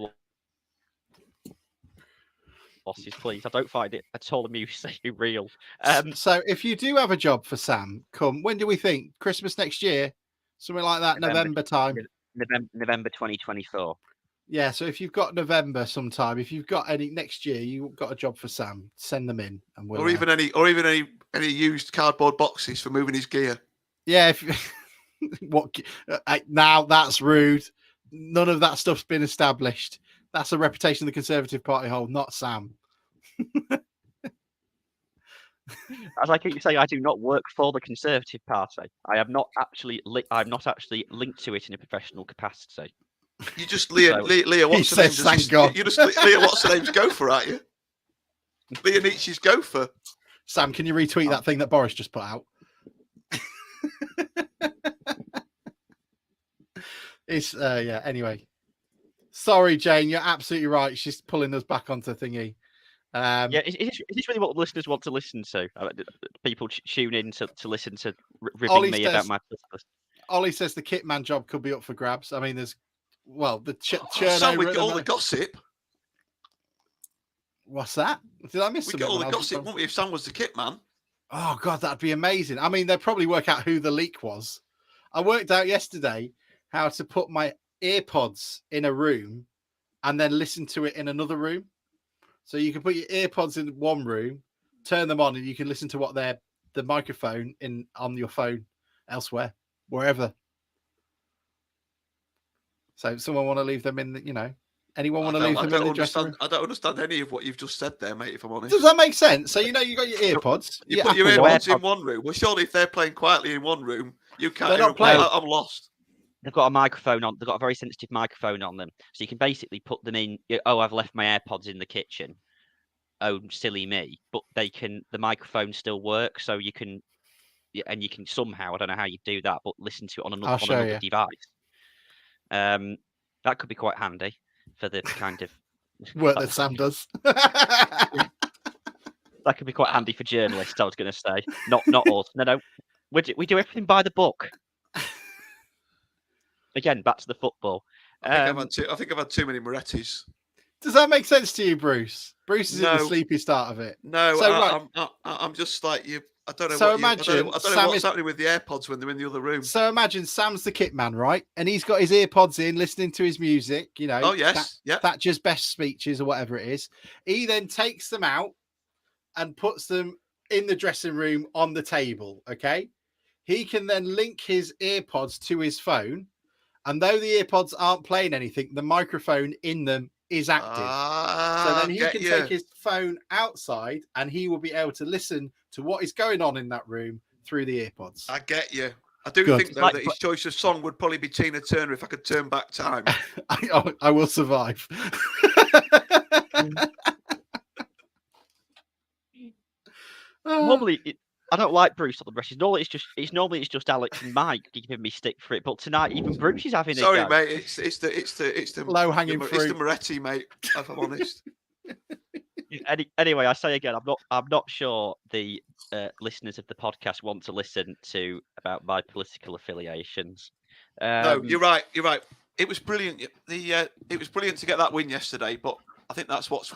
losses, please. I don't find it at all amusing, real. So if you do have a job for Sam, when do we think? Christmas next year? Something like that, November time? November 2024. Yeah, so if you've got November sometime, if you've got any next year, you've got a job for Sam, send them in. And we'll, or even any used cardboard boxes for moving his gear. Yeah, now that's rude. None of that stuff's been established. That's a reputation the Conservative Party hold, not Sam. As I keep saying, I do not work for the Conservative Party. I am not actually. I'm not actually linked to it in a professional capacity. You just Leah what's the name? Thank God. You just Leah what's the name's gopher, aren't you? Leah Nietzsche's gopher. Sam, can you retweet that thing that Boris just put out? It's anyway. Sorry, Jane, you're absolutely right. She's pulling us back onto thingy. Is this really what listeners want to listen to? People tune in to listen to ribbing me about my business. Ollie says the kitman job could be up for grabs. I mean, there's the Sam, we get all the gossip. What's that? Did I miss we something? Get all the gossip, wouldn't we, if Sam was the kit man? Oh God, that'd be amazing. I mean, they'd probably work out who the leak was. I worked out yesterday how to put my earpods in a room and then listen to it in another room. So you can put your earpods in one room, turn them on, and you can listen to what the microphone on your phone elsewhere, wherever. So someone want to leave them in anyone want to leave them in the dressing room? I don't understand any of what you've just said there, mate, if I'm honest. Does that make sense? So you got your earpods. You put your earpods in one room. Well, surely if they're playing quietly in one room, you can't hear them play. I'm lost. They've got a microphone on. They've got a very sensitive microphone on them, so you can basically put them in. Oh, I've left my AirPods in the kitchen. Oh, silly me! But the microphone still works, so you can somehow, I don't know how you do that, but listen to it on another device. That could be quite handy for the kind of work that Sam does. That could be quite handy for journalists. I was going to say, not us. No, we do everything by the book. Again, back to the football. I think I've had too many Morettis. Does that make sense to you, Bruce? Bruce is in the sleepy start of it. No, so, I'm just like you. I don't know. So I don't know what's happening with the AirPods when they're in the other room. So imagine Sam's the kit man, right? And he's got his earpods in, listening to his music. Oh yes, Thatcher's best speeches or whatever it is. He then takes them out and puts them in the dressing room on the table. Okay, he can then link his earpods to his phone, and though the earpods aren't playing anything, the microphone in them is active. So then he can take his phone outside and he will be able to listen to what is going on in that room through the earpods. I get you. I do think, though, that his choice of song would probably be Tina Turner if I could turn back time. I will survive. Normally, I don't like Bruce on the rest. Normally it's just Alex and Mike giving me stick for it, but tonight even Bruce is having a Sorry, go. mate. It's the Low-hanging It's fruit. the Moretti, mate. If I'm honest. Anyway, I say again, I'm not sure the listeners of the podcast want to listen to about my political affiliations. No, you're right. You're right. It was brilliant. It was brilliant to get that win yesterday, but I think that's what's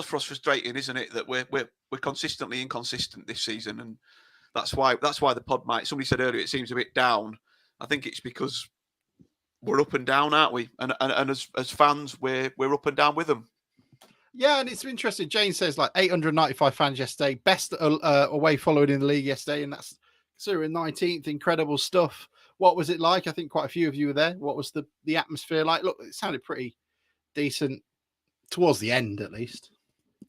frustrating, isn't it? That we're consistently inconsistent this season, and that's why the pod might. Somebody said earlier it seems a bit down. I think it's because we're up and down, aren't we? And as fans, we're up and down with them. Yeah, and it's interesting. Jane says like 895 fans yesterday, best away following in the league yesterday, and that's considering 19th. Incredible stuff. What was it like? I think quite a few of you were there. What was the atmosphere like? Look, it sounded pretty decent towards the end, at least.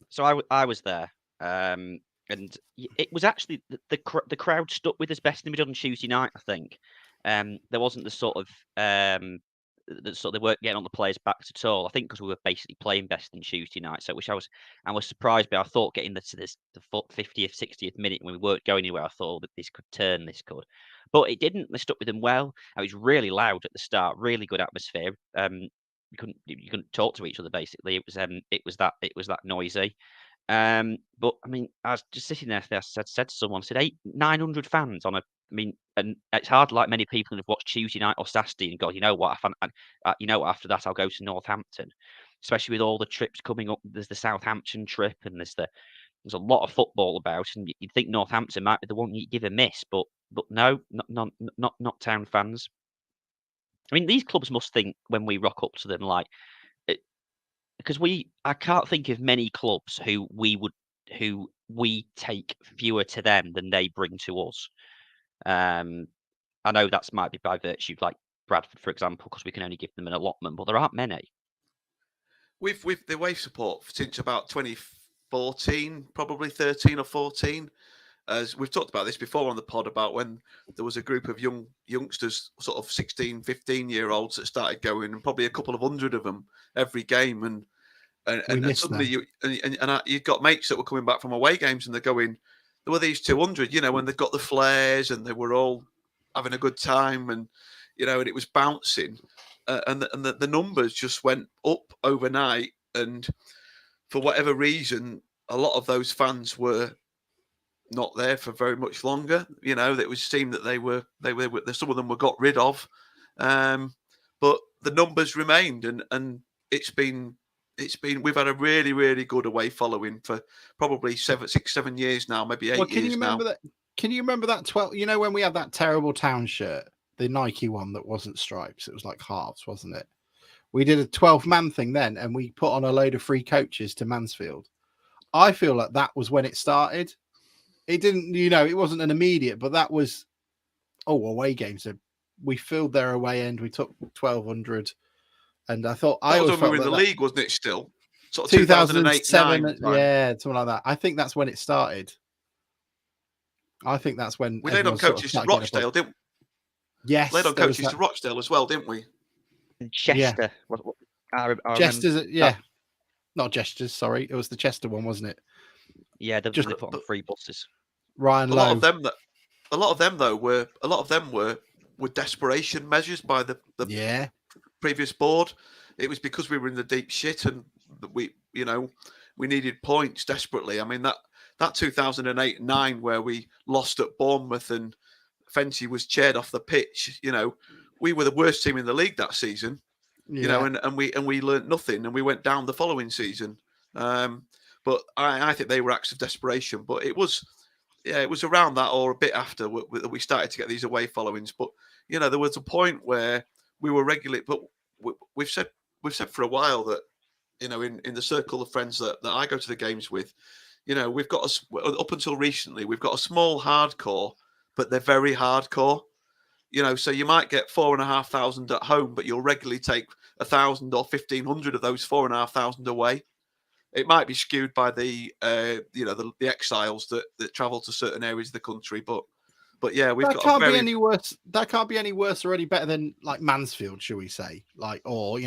So I was there, and it was actually the crowd stuck with us best than we did on Tuesday night. I think there wasn't the sort of they weren't getting on the players' backs at all. I think because we were basically playing best than Tuesday night, so which I was surprised by. I thought getting to the 50th, 60th minute when we weren't going anywhere, I thought that this could turn, but it didn't. They stuck with them well. It was really loud at the start, really good atmosphere. You couldn't talk to each other basically. It was that noisy. But I mean, I was just sitting there. I said to someone, I said 900 fans on a. I mean, and it's hard like many people who've watched Tuesday night or Saturday and go, you know what? After that, I'll go to Northampton, especially with all the trips coming up. There's the Southampton trip, and there's a lot of football about, and you'd think Northampton might be the one you give a miss, but no, not town fans. I mean, these clubs must think when we rock up to them like, because I can't think of many clubs who we take fewer to them than they bring to us. I know that might be by virtue of like Bradford, for example, because we can only give them an allotment, but there aren't many. We've the away support since about 2014, probably 13 or 14. As we've talked about this before on the pod about when there was a group of youngsters, sort of 16, 15-year-olds that started going, and probably a couple of hundred of them every game, and suddenly you've got mates that were coming back from away games and they're going, there were these 200, when they've got the flares and they were all having a good time, and and it was bouncing, and the numbers just went up overnight, and for whatever reason, a lot of those fans were not there for very much longer. It was seemed that they were some of them were got rid of, but the numbers remained, and it's been we've had a really, really good away following for probably 6-7 years now, maybe 8 years now. Can you remember that 12? When we had that terrible town shirt, the Nike one that wasn't stripes, it was like halves, wasn't it? We did a 12-man thing then, and we put on a load of free coaches to Mansfield. I feel like that was when it started. It didn't, it wasn't an immediate, but that was, away games. We filled their away end. We took 1,200. And I thought, that was when we were in the league, wasn't it? Still, sort of 2007, yeah, something like that. I think that's when it started. I think that's when we laid on coaches to Rochdale, didn't we? Yes, laid on coaches to Rochdale as well, didn't we? Chester, yeah. Chester's, yeah, not Gestures. Sorry, it was the Chester one, wasn't it? Yeah, they put on 3 buses. Ryan a Lowe. A lot of them were desperation measures by the previous board. It was because we were in the deep shit and we needed points desperately. I mean that 2008-9 where we lost at Bournemouth and Fenty was chaired off the pitch. We were the worst team in the league that season. And we learnt nothing, and we went down the following season. But I think they were acts of desperation. But it was around that or a bit after we started to get these away followings. But there was a point where we were regularly. But we've said for a while that in the circle of friends that I go to the games with, we've got up until recently we've got a small hardcore, but they're very hardcore. So you might get 4,500 at home, but you'll regularly take 1,000 or 1,500 of those 4,500 away. It might be skewed by the exiles that travel to certain areas of the country, but yeah, that can't be any worse. That can't be any worse or any better than like Mansfield, shall we say? Or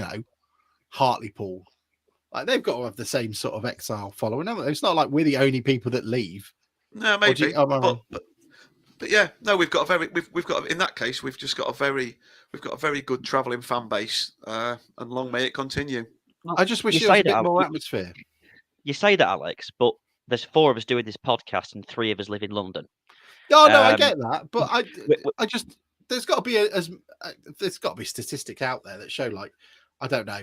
Hartlepool. Like they've got to have the same sort of exile following, haven't they? It's not like we're the only people that leave. No, Or do maybe. you- am I wrong? But yeah, no, we've got in that case we've got a very good travelling fan base, and long may it continue. I just wish You there was say a bit that, more you- atmosphere. You say that, Alex, but there's 4 of us doing this podcast and 3 of us live in London. Oh no, I Um, get that, but we- I just there's got to be there's got to be statistics out there that show, like, I don't know,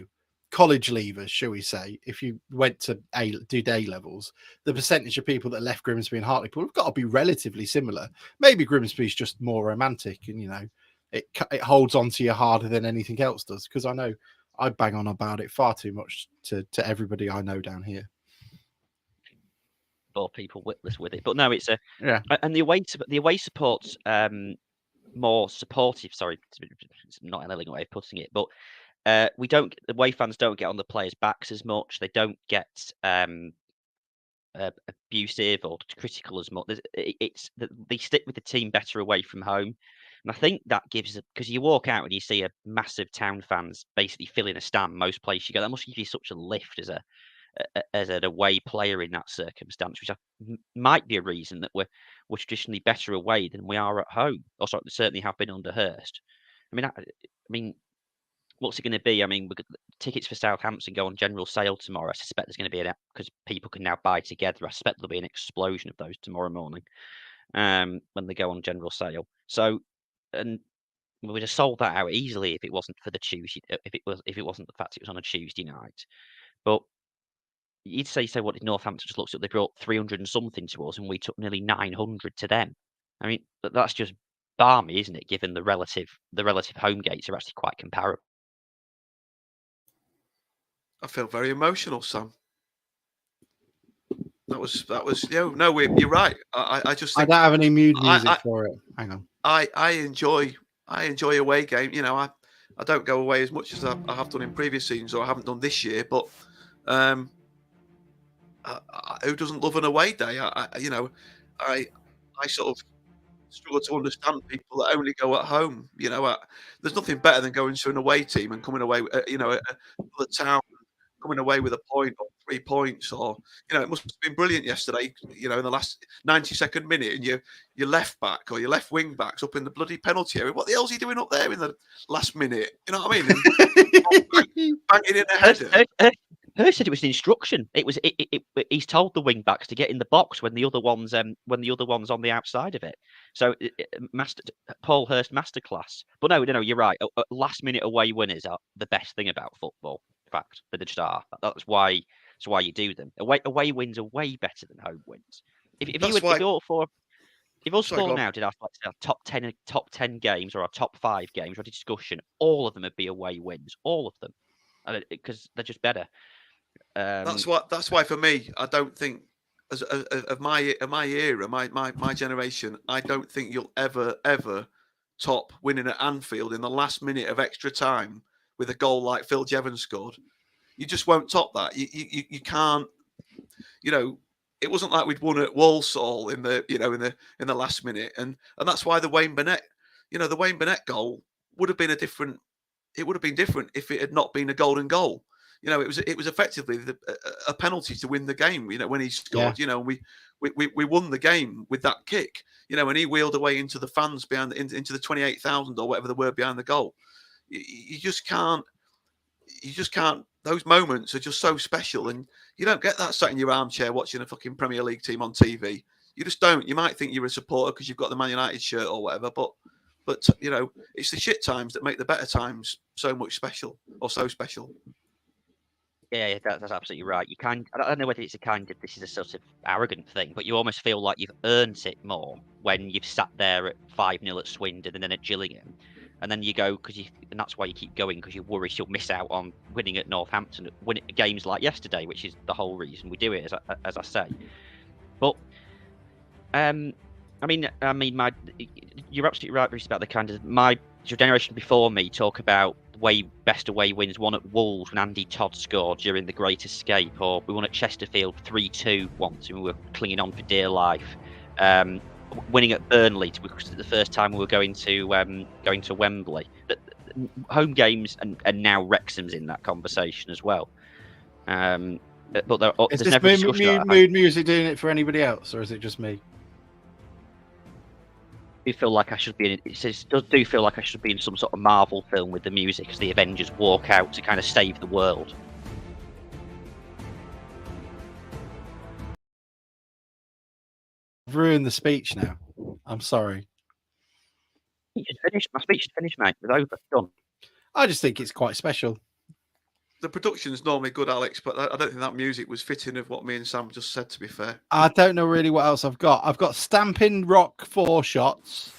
college leavers, shall we say, if you went to do day levels, the percentage of people that left Grimsby and Hartlepool have got to be relatively similar. Maybe Grimsby's just more romantic, and it holds on to you harder than anything else does. Because I know I bang on about it far too much to everybody I know down here. Or people witless with it, but no, it's Yeah. and the away support's more supportive. Sorry, it's not an elegant way of putting it, but the away fans don't get on the players' backs as much. They don't get abusive or critical as much. They stick with the team better away from home, and I think that gives because you walk out and you see a massive town fans basically filling a stand most places you go. That must give you such a lift as an away player in that circumstance, which might be a reason that we're traditionally better away than we are at home. Or certainly have been under Hurst. I mean, what's it going to be? I mean, tickets for Southampton go on general sale tomorrow. I suspect there's going to be because people can now buy together. I suspect there'll be an explosion of those tomorrow morning when they go on general sale. So, and we would have sold that out easily if it wasn't for the Tuesday. If it wasn't the fact it was on a Tuesday night, but. You'd say, so what did Northampton just looks up? They brought 300 and something to us, and we took nearly 900 to them. I mean, that's just balmy, isn't it? Given the relative home gates are actually quite comparable. I feel very emotional, Sam. That was no, you're right. I just think I don't have any mood music for it. Hang on. I enjoy away game. I don't go away as much as I have done in previous seasons, or I haven't done this year. But who doesn't love an away day? I sort of struggle to understand people that only go at home. There's nothing better than going to an away team and coming away, the town, coming away with a point or 3 points, or it must have been brilliant yesterday. In the last 90-second minute, and your left back or your left wing back's up in the bloody penalty area. What the hell's he doing up there in the last minute? You know what I mean? Banging in a header. Hurst said it was an instruction. It was. He's told the wing backs to get in the box when the other one's on the outside of it. So, Paul Hurst masterclass. But no, you're right. Last minute away winners are the best thing about football. In fact, they just are. That's why you do them. Away wins are way better than home wins. If all 4 now did our top 10 games or our top 5 games or a discussion, all of them would be away wins. All of them, because they're just better. That's why for me, I don't think of my era, my generation, I don't think you'll ever top winning at Anfield in the last minute of extra time with a goal like Phil Jevons scored. You just won't top that. You can't. It wasn't like we'd won at Walsall in the last minute, and that's why the Wayne Burnett goal would have been different. It would have been different if it had not been a golden goal. It was effectively a penalty to win the game. When he scored, Yeah. we won the game with that kick. And he wheeled away into the fans into the 28,000 or whatever there were behind the goal. You just can't. Those moments are just so special, and you don't get that sat in your armchair watching a fucking Premier League team on TV. You just don't. You might think you're a supporter because you've got the Man United shirt or whatever, but it's the shit times that make the better times so much special, or so special. Yeah, that's absolutely right. I don't know whether this is a sort of arrogant thing, but you almost feel like you've earned it more when you've sat there at 5-0 at Swindon and then at Gillingham, and then you go and that's why you keep going, because you worry you'll miss out on winning at Northampton, winning games like yesterday, which is the whole reason we do it, as I say. But you're absolutely right, Bruce, about the kind of your generation before me talk about best away wins. One at Wolves when Andy Todd scored during the Great Escape, or we won at Chesterfield 3-2 once and we were clinging on for dear life. Winning at Burnley was the first time we were going to Wembley. Home games, and now Wrexham's in that conversation as well. But Is this mood music doing it for anybody else, or is it just me? do feel like I should be in. It says do feel like I should be in some sort of Marvel film with the music as the Avengers walk out to kind of save the world. I've ruined the speech now. I'm sorry. It's finished. My speech is finished, mate. It's over. Done. I just think it's quite special. The production's normally good, Alex, but I don't think that music was fitting of what me and Sam just said, to be fair. I don't know really what else I've got. I've got Stamping Rock 4 shots.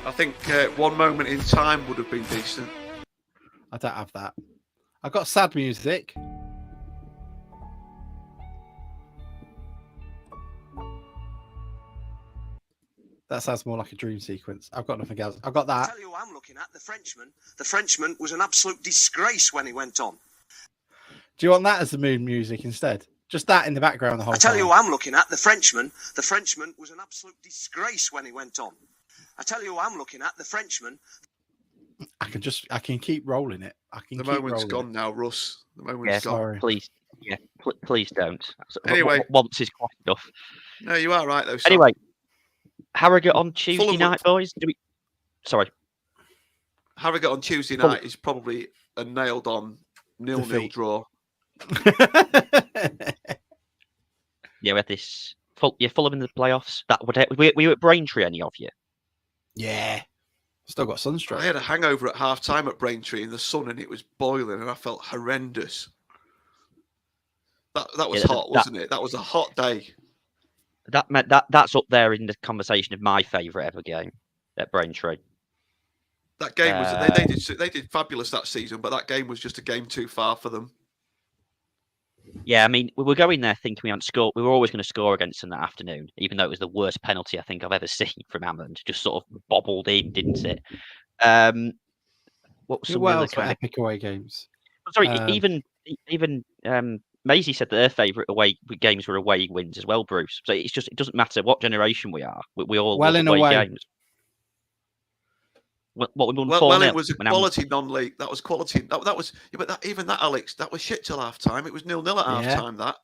I think One Moment in Time would have been decent. I don't have that. I've got sad music. That sounds more like a dream sequence. I've got nothing else. I've got that. I'll tell you what I'm looking at, the Frenchman. The Frenchman was an absolute disgrace when he went on. Do you want that as the mood music instead? Just that in the background the whole I tell time. you what I'm looking at, the Frenchman. The Frenchman was an absolute disgrace when he went on. I tell you what I'm looking at, the Frenchman. I can keep rolling it. The moment's gone now, Russ. The moment's gone. Sorry. Please, please don't. Anyway. Once is quite enough. No, you are right though. Sam. Anyway, Harrogate on Tuesday Fulham- night, boys. Sorry. Harrogate on Tuesday night is probably a nailed-on 0-0 Defeat. draw. Yeah, we had this. Fulham in the playoffs. Were you at Braintree? Any of you? Yeah. Still got sunstroke. I had a hangover at half-time at Braintree in the sun, and it was boiling, and I felt horrendous. That was hot, wasn't it? That was a hot day. That's up there in the conversation of my favourite ever game at Braintree. That game was they did fabulous that season, but that game was just a game too far for them. Yeah, I mean, we were going there thinking we hadn't scored. We were always going to score against them that afternoon, even though it was the worst penalty I think I've ever seen from Hammond. Just sort of bobbled in, didn't it? What was some What other else were kind of... epic away games? Sorry, even Maisie said that her favourite away games were away wins as well, Bruce. So it doesn't matter what generation we are. We all love away games. What we won 4-0. It was a quality non-league. That was quality. That was even that, Alex. That was shit till half time. It was 0-0 at half time. That,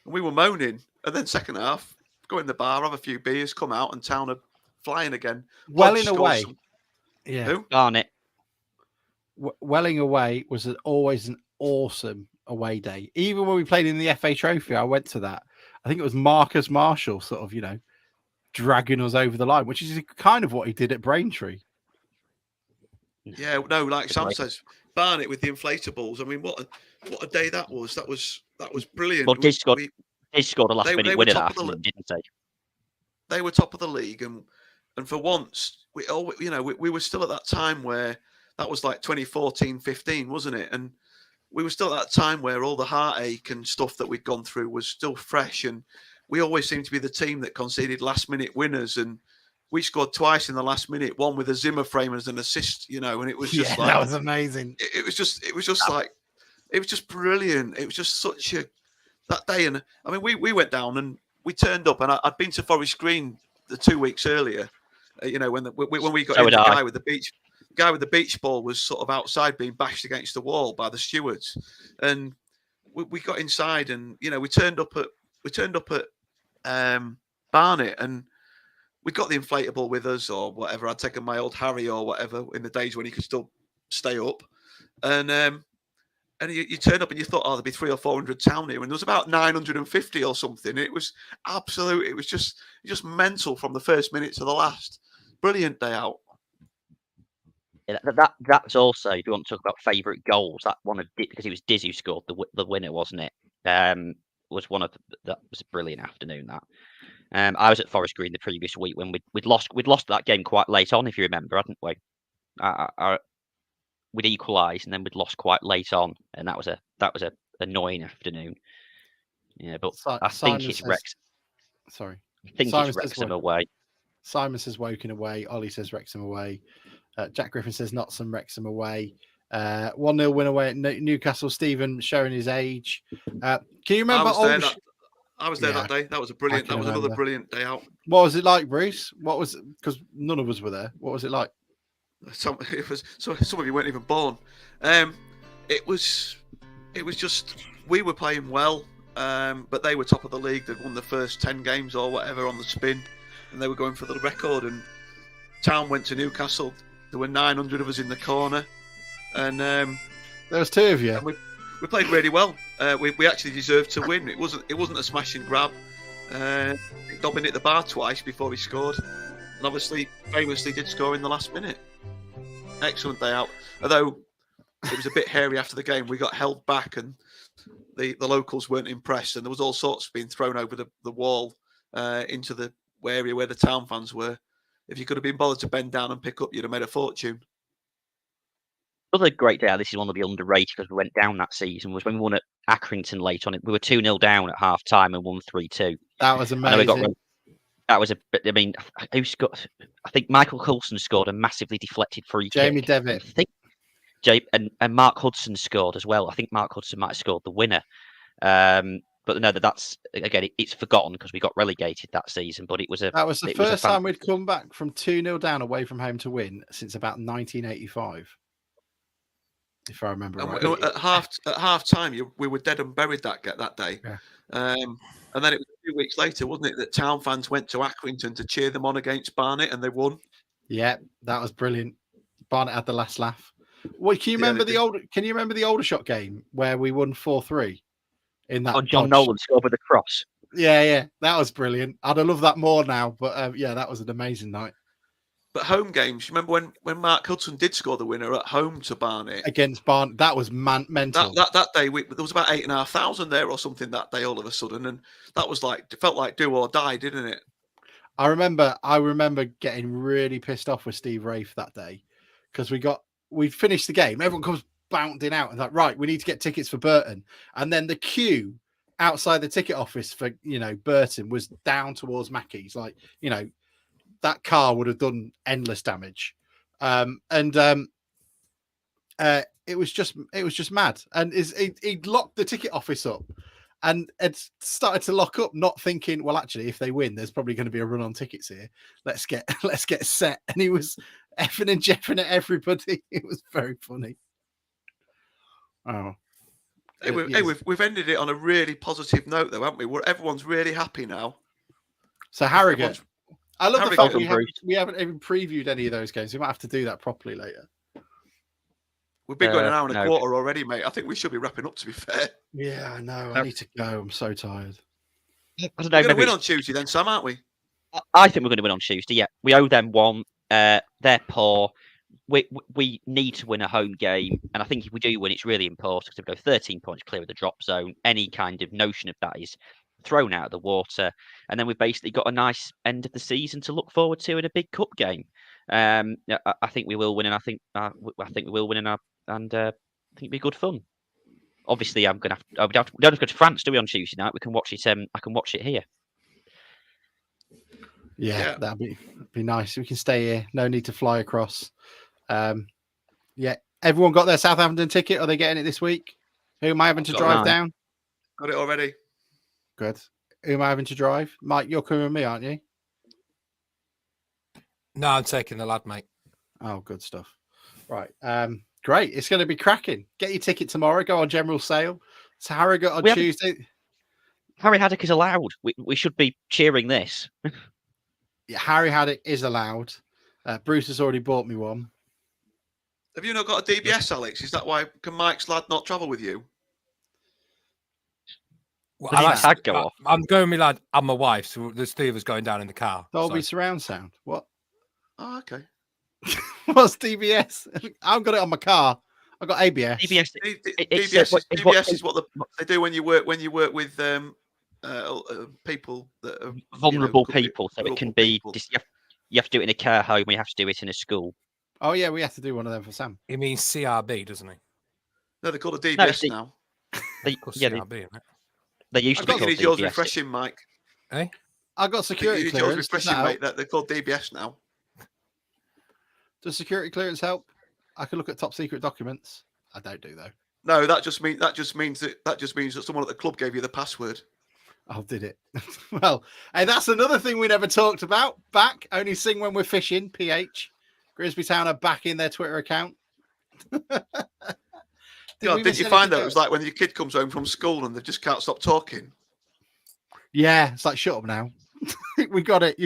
and we were moaning, and then second half, go in the bar, have a few beers, come out, and Town are flying again. Welling away. Yeah. Who? Barnet. Welling away was always an awesome away day. Even when we played in the FA Trophy, I went to that. I think it was Marcus Marshall sort of, dragging us over the line, which is kind of what he did at Braintree. Yeah, no, like Sam says, Barnet with the inflatables. I mean, what a day that was. That was brilliant. Well, Diz scored a last-minute winner that afternoon, didn't they? They were top of the league, and for once, we were still at that time where that was like 2014-15, wasn't it? And we were still at that time where all the heartache and stuff that we'd gone through was still fresh, and we always seemed to be the team that conceded last-minute winners, and we scored twice in the last minute, one with a Zimmer frame as an assist, and it was just like that was amazing. It was just brilliant. It was just such that day, and I mean, we went down and we turned up, and I'd been to Forest Green the 2 weeks earlier, when we got in, the guy with the beach ball was sort of outside being bashed against the wall by the stewards, and we got inside, and we turned up at Barnet, and we got the inflatable with us or whatever. I'd taken my old Harry or whatever in the days when he could still stay up. And you turn up and you thought, there'd be 300 or 400 town here. And there was about 950 or something. It was absolute. It was just mental from the first minute to the last. Brilliant day out. Yeah, that's also, if you want to talk about favourite goals, that one because it was Diz who scored the winner, wasn't it? Was one of that was a brilliant afternoon. That. I was at Forest Green the previous week when we'd lost that game quite late on, if you remember, hadn't we? We'd equalised and then we'd lost quite late on, and that was a annoying afternoon. Yeah, but I think it's Rex. Sorry, I think it's Wrexham away. Simon says Woking away. Ollie says Wrexham away. Jack Griffin says Nottingham, Wrexham away. 1-0 win away at Newcastle. Stephen showing his age. Can you remember? I was there that day. That was another brilliant day out. What was it like, Bruce? Because none of us were there. What was it like? Some of you weren't even born. It was just, we were playing well, but they were top of the league. They'd won the first 10 games or whatever on the spin. and they were going for the record. And Town went to Newcastle. There were 900 of us in the corner, and There was 2 of you. and we played really well. We actually deserved to win. It wasn't a smash and grab. Dobbin hit the bar twice before he scored, and obviously famously did score in the last minute. Excellent day out. Although it was a bit hairy after the game, we got held back, and the locals weren't impressed, and there was all sorts being thrown over the wall into the area where the Town fans were. If you could have been bothered to bend down and pick up, you'd have made a fortune. Another great day. This is one of the underrated because we went down that season. Was when we won at Accrington late on it. We were 2-0 down at half time and won 3-2. That was I know amazing. that was a. I mean, who scored? I think Michael Coulson scored a massively deflected free Jamie kick. Devitt. I think and Mark Hudson scored as well. I think Mark Hudson might have scored the winner. But no, that's again, it's forgotten because we got relegated that season. But it was the first time we'd come back from 2-0 down away from home to win since about 1985. If I remember And right. at half time, we were dead and buried that day. Yeah. And then it was a few weeks later, wasn't it, that Town fans went to Accrington to cheer them on against Barnet, and they won. Yeah, that was brilliant. Barnet had the last laugh. Well, can you remember the Aldershot game where we won 4-3 in that? John Nolan scored with a cross. Yeah, that was brilliant. I'd have loved that more now, but yeah, that was an amazing night. But home games, you remember when Mark Hudson did score the winner at home to Barnet Against Barnet, that was mental. That day, there was about 8,500 there or something that day all of a sudden, and that was it felt like do or die, didn't it? I remember getting really pissed off with Steve Rafe that day because we finished the game. Everyone comes bounding out and like, right, we need to get tickets for Burton, and then the queue outside the ticket office for Burton was down towards Mackey's, that car would have done endless damage. It was just mad. And he'd locked the ticket office up and it started to lock up, not thinking, well, actually, if they win, there's probably going to be a run on tickets here. Let's get set. And he was effing and jeffing at everybody. It was very funny. Oh. Hey, we've ended it on a really positive note, though, haven't we? Everyone's really happy now. So Harrogate. I love the fact we haven't even previewed any of those games. We might have to do that properly later. We've been going an hour and a quarter already, mate. I think we should be wrapping up, to be fair. Yeah, I know. I need to go. I'm so tired. I don't know. We're going to win on Tuesday then, Sam, aren't we? I think we're going to win on Tuesday, yeah. We owe them one. They're poor. We need to win a home game. And I think if we do win, it's really important because we go 13 points clear of the drop zone. Any kind of notion of that is thrown out of the water, and then we've basically got a nice end of the season to look forward to in a big cup game. I think we will win, and I think we will win, and I think it'll be good fun. Obviously, we don't have to go to France, do we, on Tuesday night? We can watch it. I can watch it here. Yeah, that'd be nice. We can stay here. No need to fly across. Yeah, everyone got their Southampton ticket. Are they getting it this week? Who am I having to drive down? Got it already. Good. Who am I having to drive? Mike, you're coming with me, aren't you? No, I'm taking the lad, mate. Oh, good stuff. Right. Great. It's going to be cracking. Get your ticket tomorrow. Go on general sale. It's Harrogate on Tuesday. Harry Haddock is allowed. We should be cheering this. Yeah, Harry Haddock is allowed. Bruce has already bought me one. Have you not got a DBS, Alex? Is that why can Mike's lad not travel with you? Well, I'm going with my lad and my wife, so there's 3 of us going down in the car. Dolby surround sound. What? Oh, okay. What's DBS? I've got it on my car. I've got ABS. DBS is what they do when you work with people that are vulnerable people. So it can be you have to do it in a care home. We have to do it in a school. Oh yeah, we have to do one of them for Sam. He means CRB, doesn't he? No, they call it DBS now. CRB, They used to be called DBS. Yours refreshing, Mike. Hey, I got security clearance. Yours refreshing, mate. They're called DBS now. Does security clearance help? I can look at top secret documents. I don't do though. No, that just means that someone at the club gave you the password. Oh, did it? Well, hey, that's another thing we never talked about. Back, only sing when we're fishing. PH. Grimsby Town are back in their Twitter account. Did you find that it was like when your kid comes home from school and they just can't stop talking? Yeah, it's like shut up now. We got it.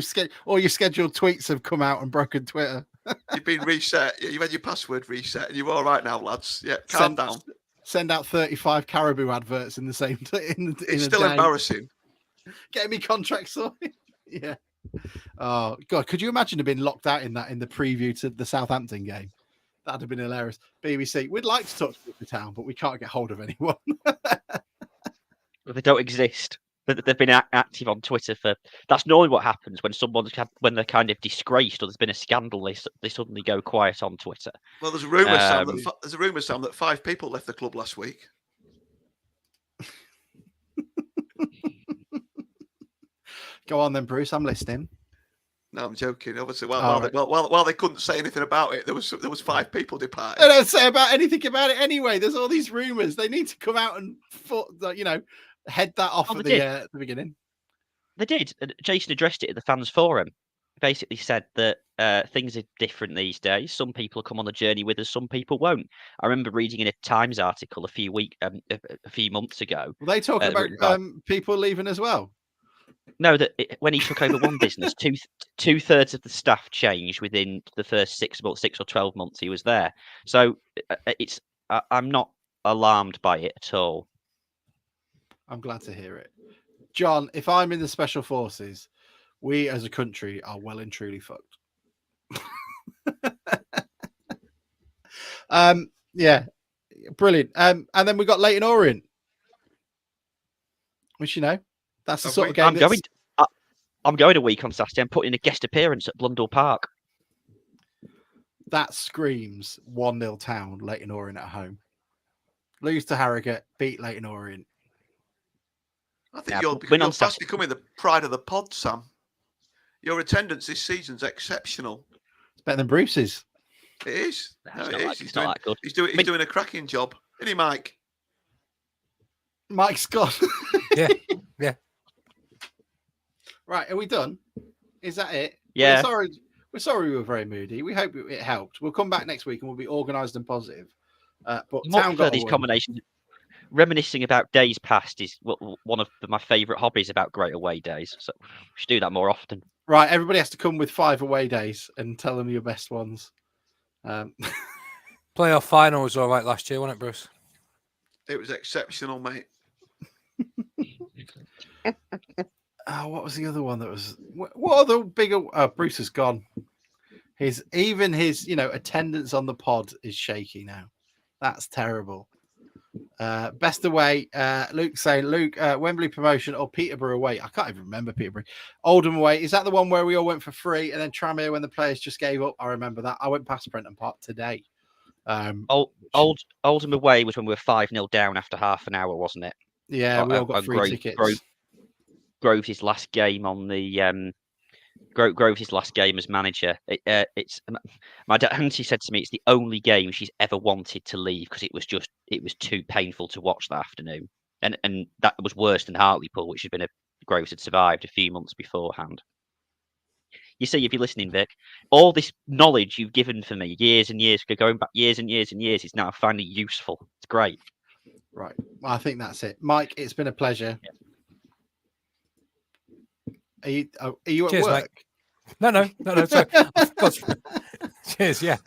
All your scheduled tweets have come out and broken Twitter. You've been reset. You've had your password reset, and you're all right now, lads. Yeah, calm down. Send out 35 Caribou adverts in the same. It's still embarrassing. Getting me contract sorted. Yeah. Oh God, could you imagine being locked out in the preview to the Southampton game? That'd have been hilarious. BBC, we'd like to talk to the town, but we can't get hold of anyone. They don't exist. They've been active on Twitter for. That's normally what happens when they're kind of disgraced or there's been a scandal. They suddenly go quiet on Twitter. Well, there's a rumor, Sam, that 5 people left the club last week. Go on then, Bruce. I'm listening. No, I'm joking. Obviously, while they couldn't say anything about it, there was 5 people departed. They don't say anything about it anyway. There's all these rumours. They need to come out and head that off at the beginning. They did. Jason addressed it at the fans forum. Basically said that things are different these days. Some people come on the journey with us, some people won't. I remember reading in a Times article a few months ago. Were they talking about people leaving as well? No, when he took over one business, two-thirds of the staff changed within the first 6 or 12 months he was there. So I'm not alarmed by it at all. I'm glad to hear it. John, if I'm in the Special Forces, we as a country are well and truly fucked. Yeah, brilliant. And then we got Leyton Orient, which that's the sort of game. I'm going a week on Saturday. I'm putting in a guest appearance at Blundell Park. That screams 1-0 town. Leyton Orient at home. Lose to Harrogate, beat Leyton Orient. I think you're fast becoming the pride of the pod, Sam. Your attendance this season's exceptional. It's better than Bruce's. It is. No, it is. He's not that good. He's doing a cracking job, isn't he, Mike? Mike Scott. Yeah. Right, are we done? Is that it? Yeah. We're sorry we were very moody. We hope it helped. We'll come back next week and we'll be organised and positive. But town got these combinations. Reminiscing about days past is one of my favourite hobbies about great away days. So we should do that more often. Right, everybody has to come with 5 away days and tell them your best ones. Playoff final was all right last year, wasn't it, Bruce? It was exceptional, mate. What was the other one that was? What other bigger? Bruce has gone. His attendance on the pod is shaky now. That's terrible. Best away. Luke saying Wembley promotion or Peterborough away. I can't even remember Peterborough. Oldham away. Is that the one where we all went for free and then Tranmere when the players just gave up? I remember that. I went past Prenton Park today. Oldham away was when we were 5-0 down after half an hour, wasn't it? Yeah, we all got free tickets. Groves' last game on the Groves' last game as manager. It's my auntie said to me it's the only game she's ever wanted to leave because it was too painful to watch that afternoon, and that was worse than Hartlepool, which had been Groves had survived a few months beforehand. You see, if you're listening, Vic, all this knowledge you've given for me years and years, going back years and years and years, is now finally useful. It's great. Right. Well, I think that's it. Mike, it's been a pleasure. Yeah. Are you at Cheers, work? Mate. No. Sorry. Cheers, yeah.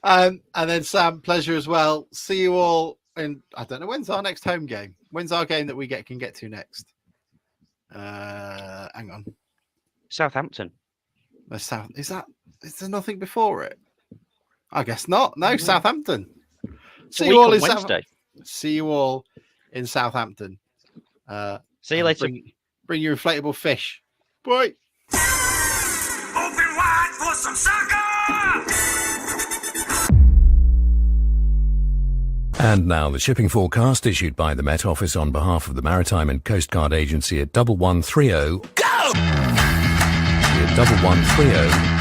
And then Sam, pleasure as well. See you all in. I don't know when's our next home game. When's our game that we can get to next? Hang on. Southampton. Is there nothing before it? I guess not. No, Southampton. See you all in Wednesday. See you all in Southampton. See you later. Bring your inflatable fish. Bye. Open wide for some soccer! And now the shipping forecast issued by the Met Office on behalf of the Maritime and Coast Guard Agency at 1130. Go! 1130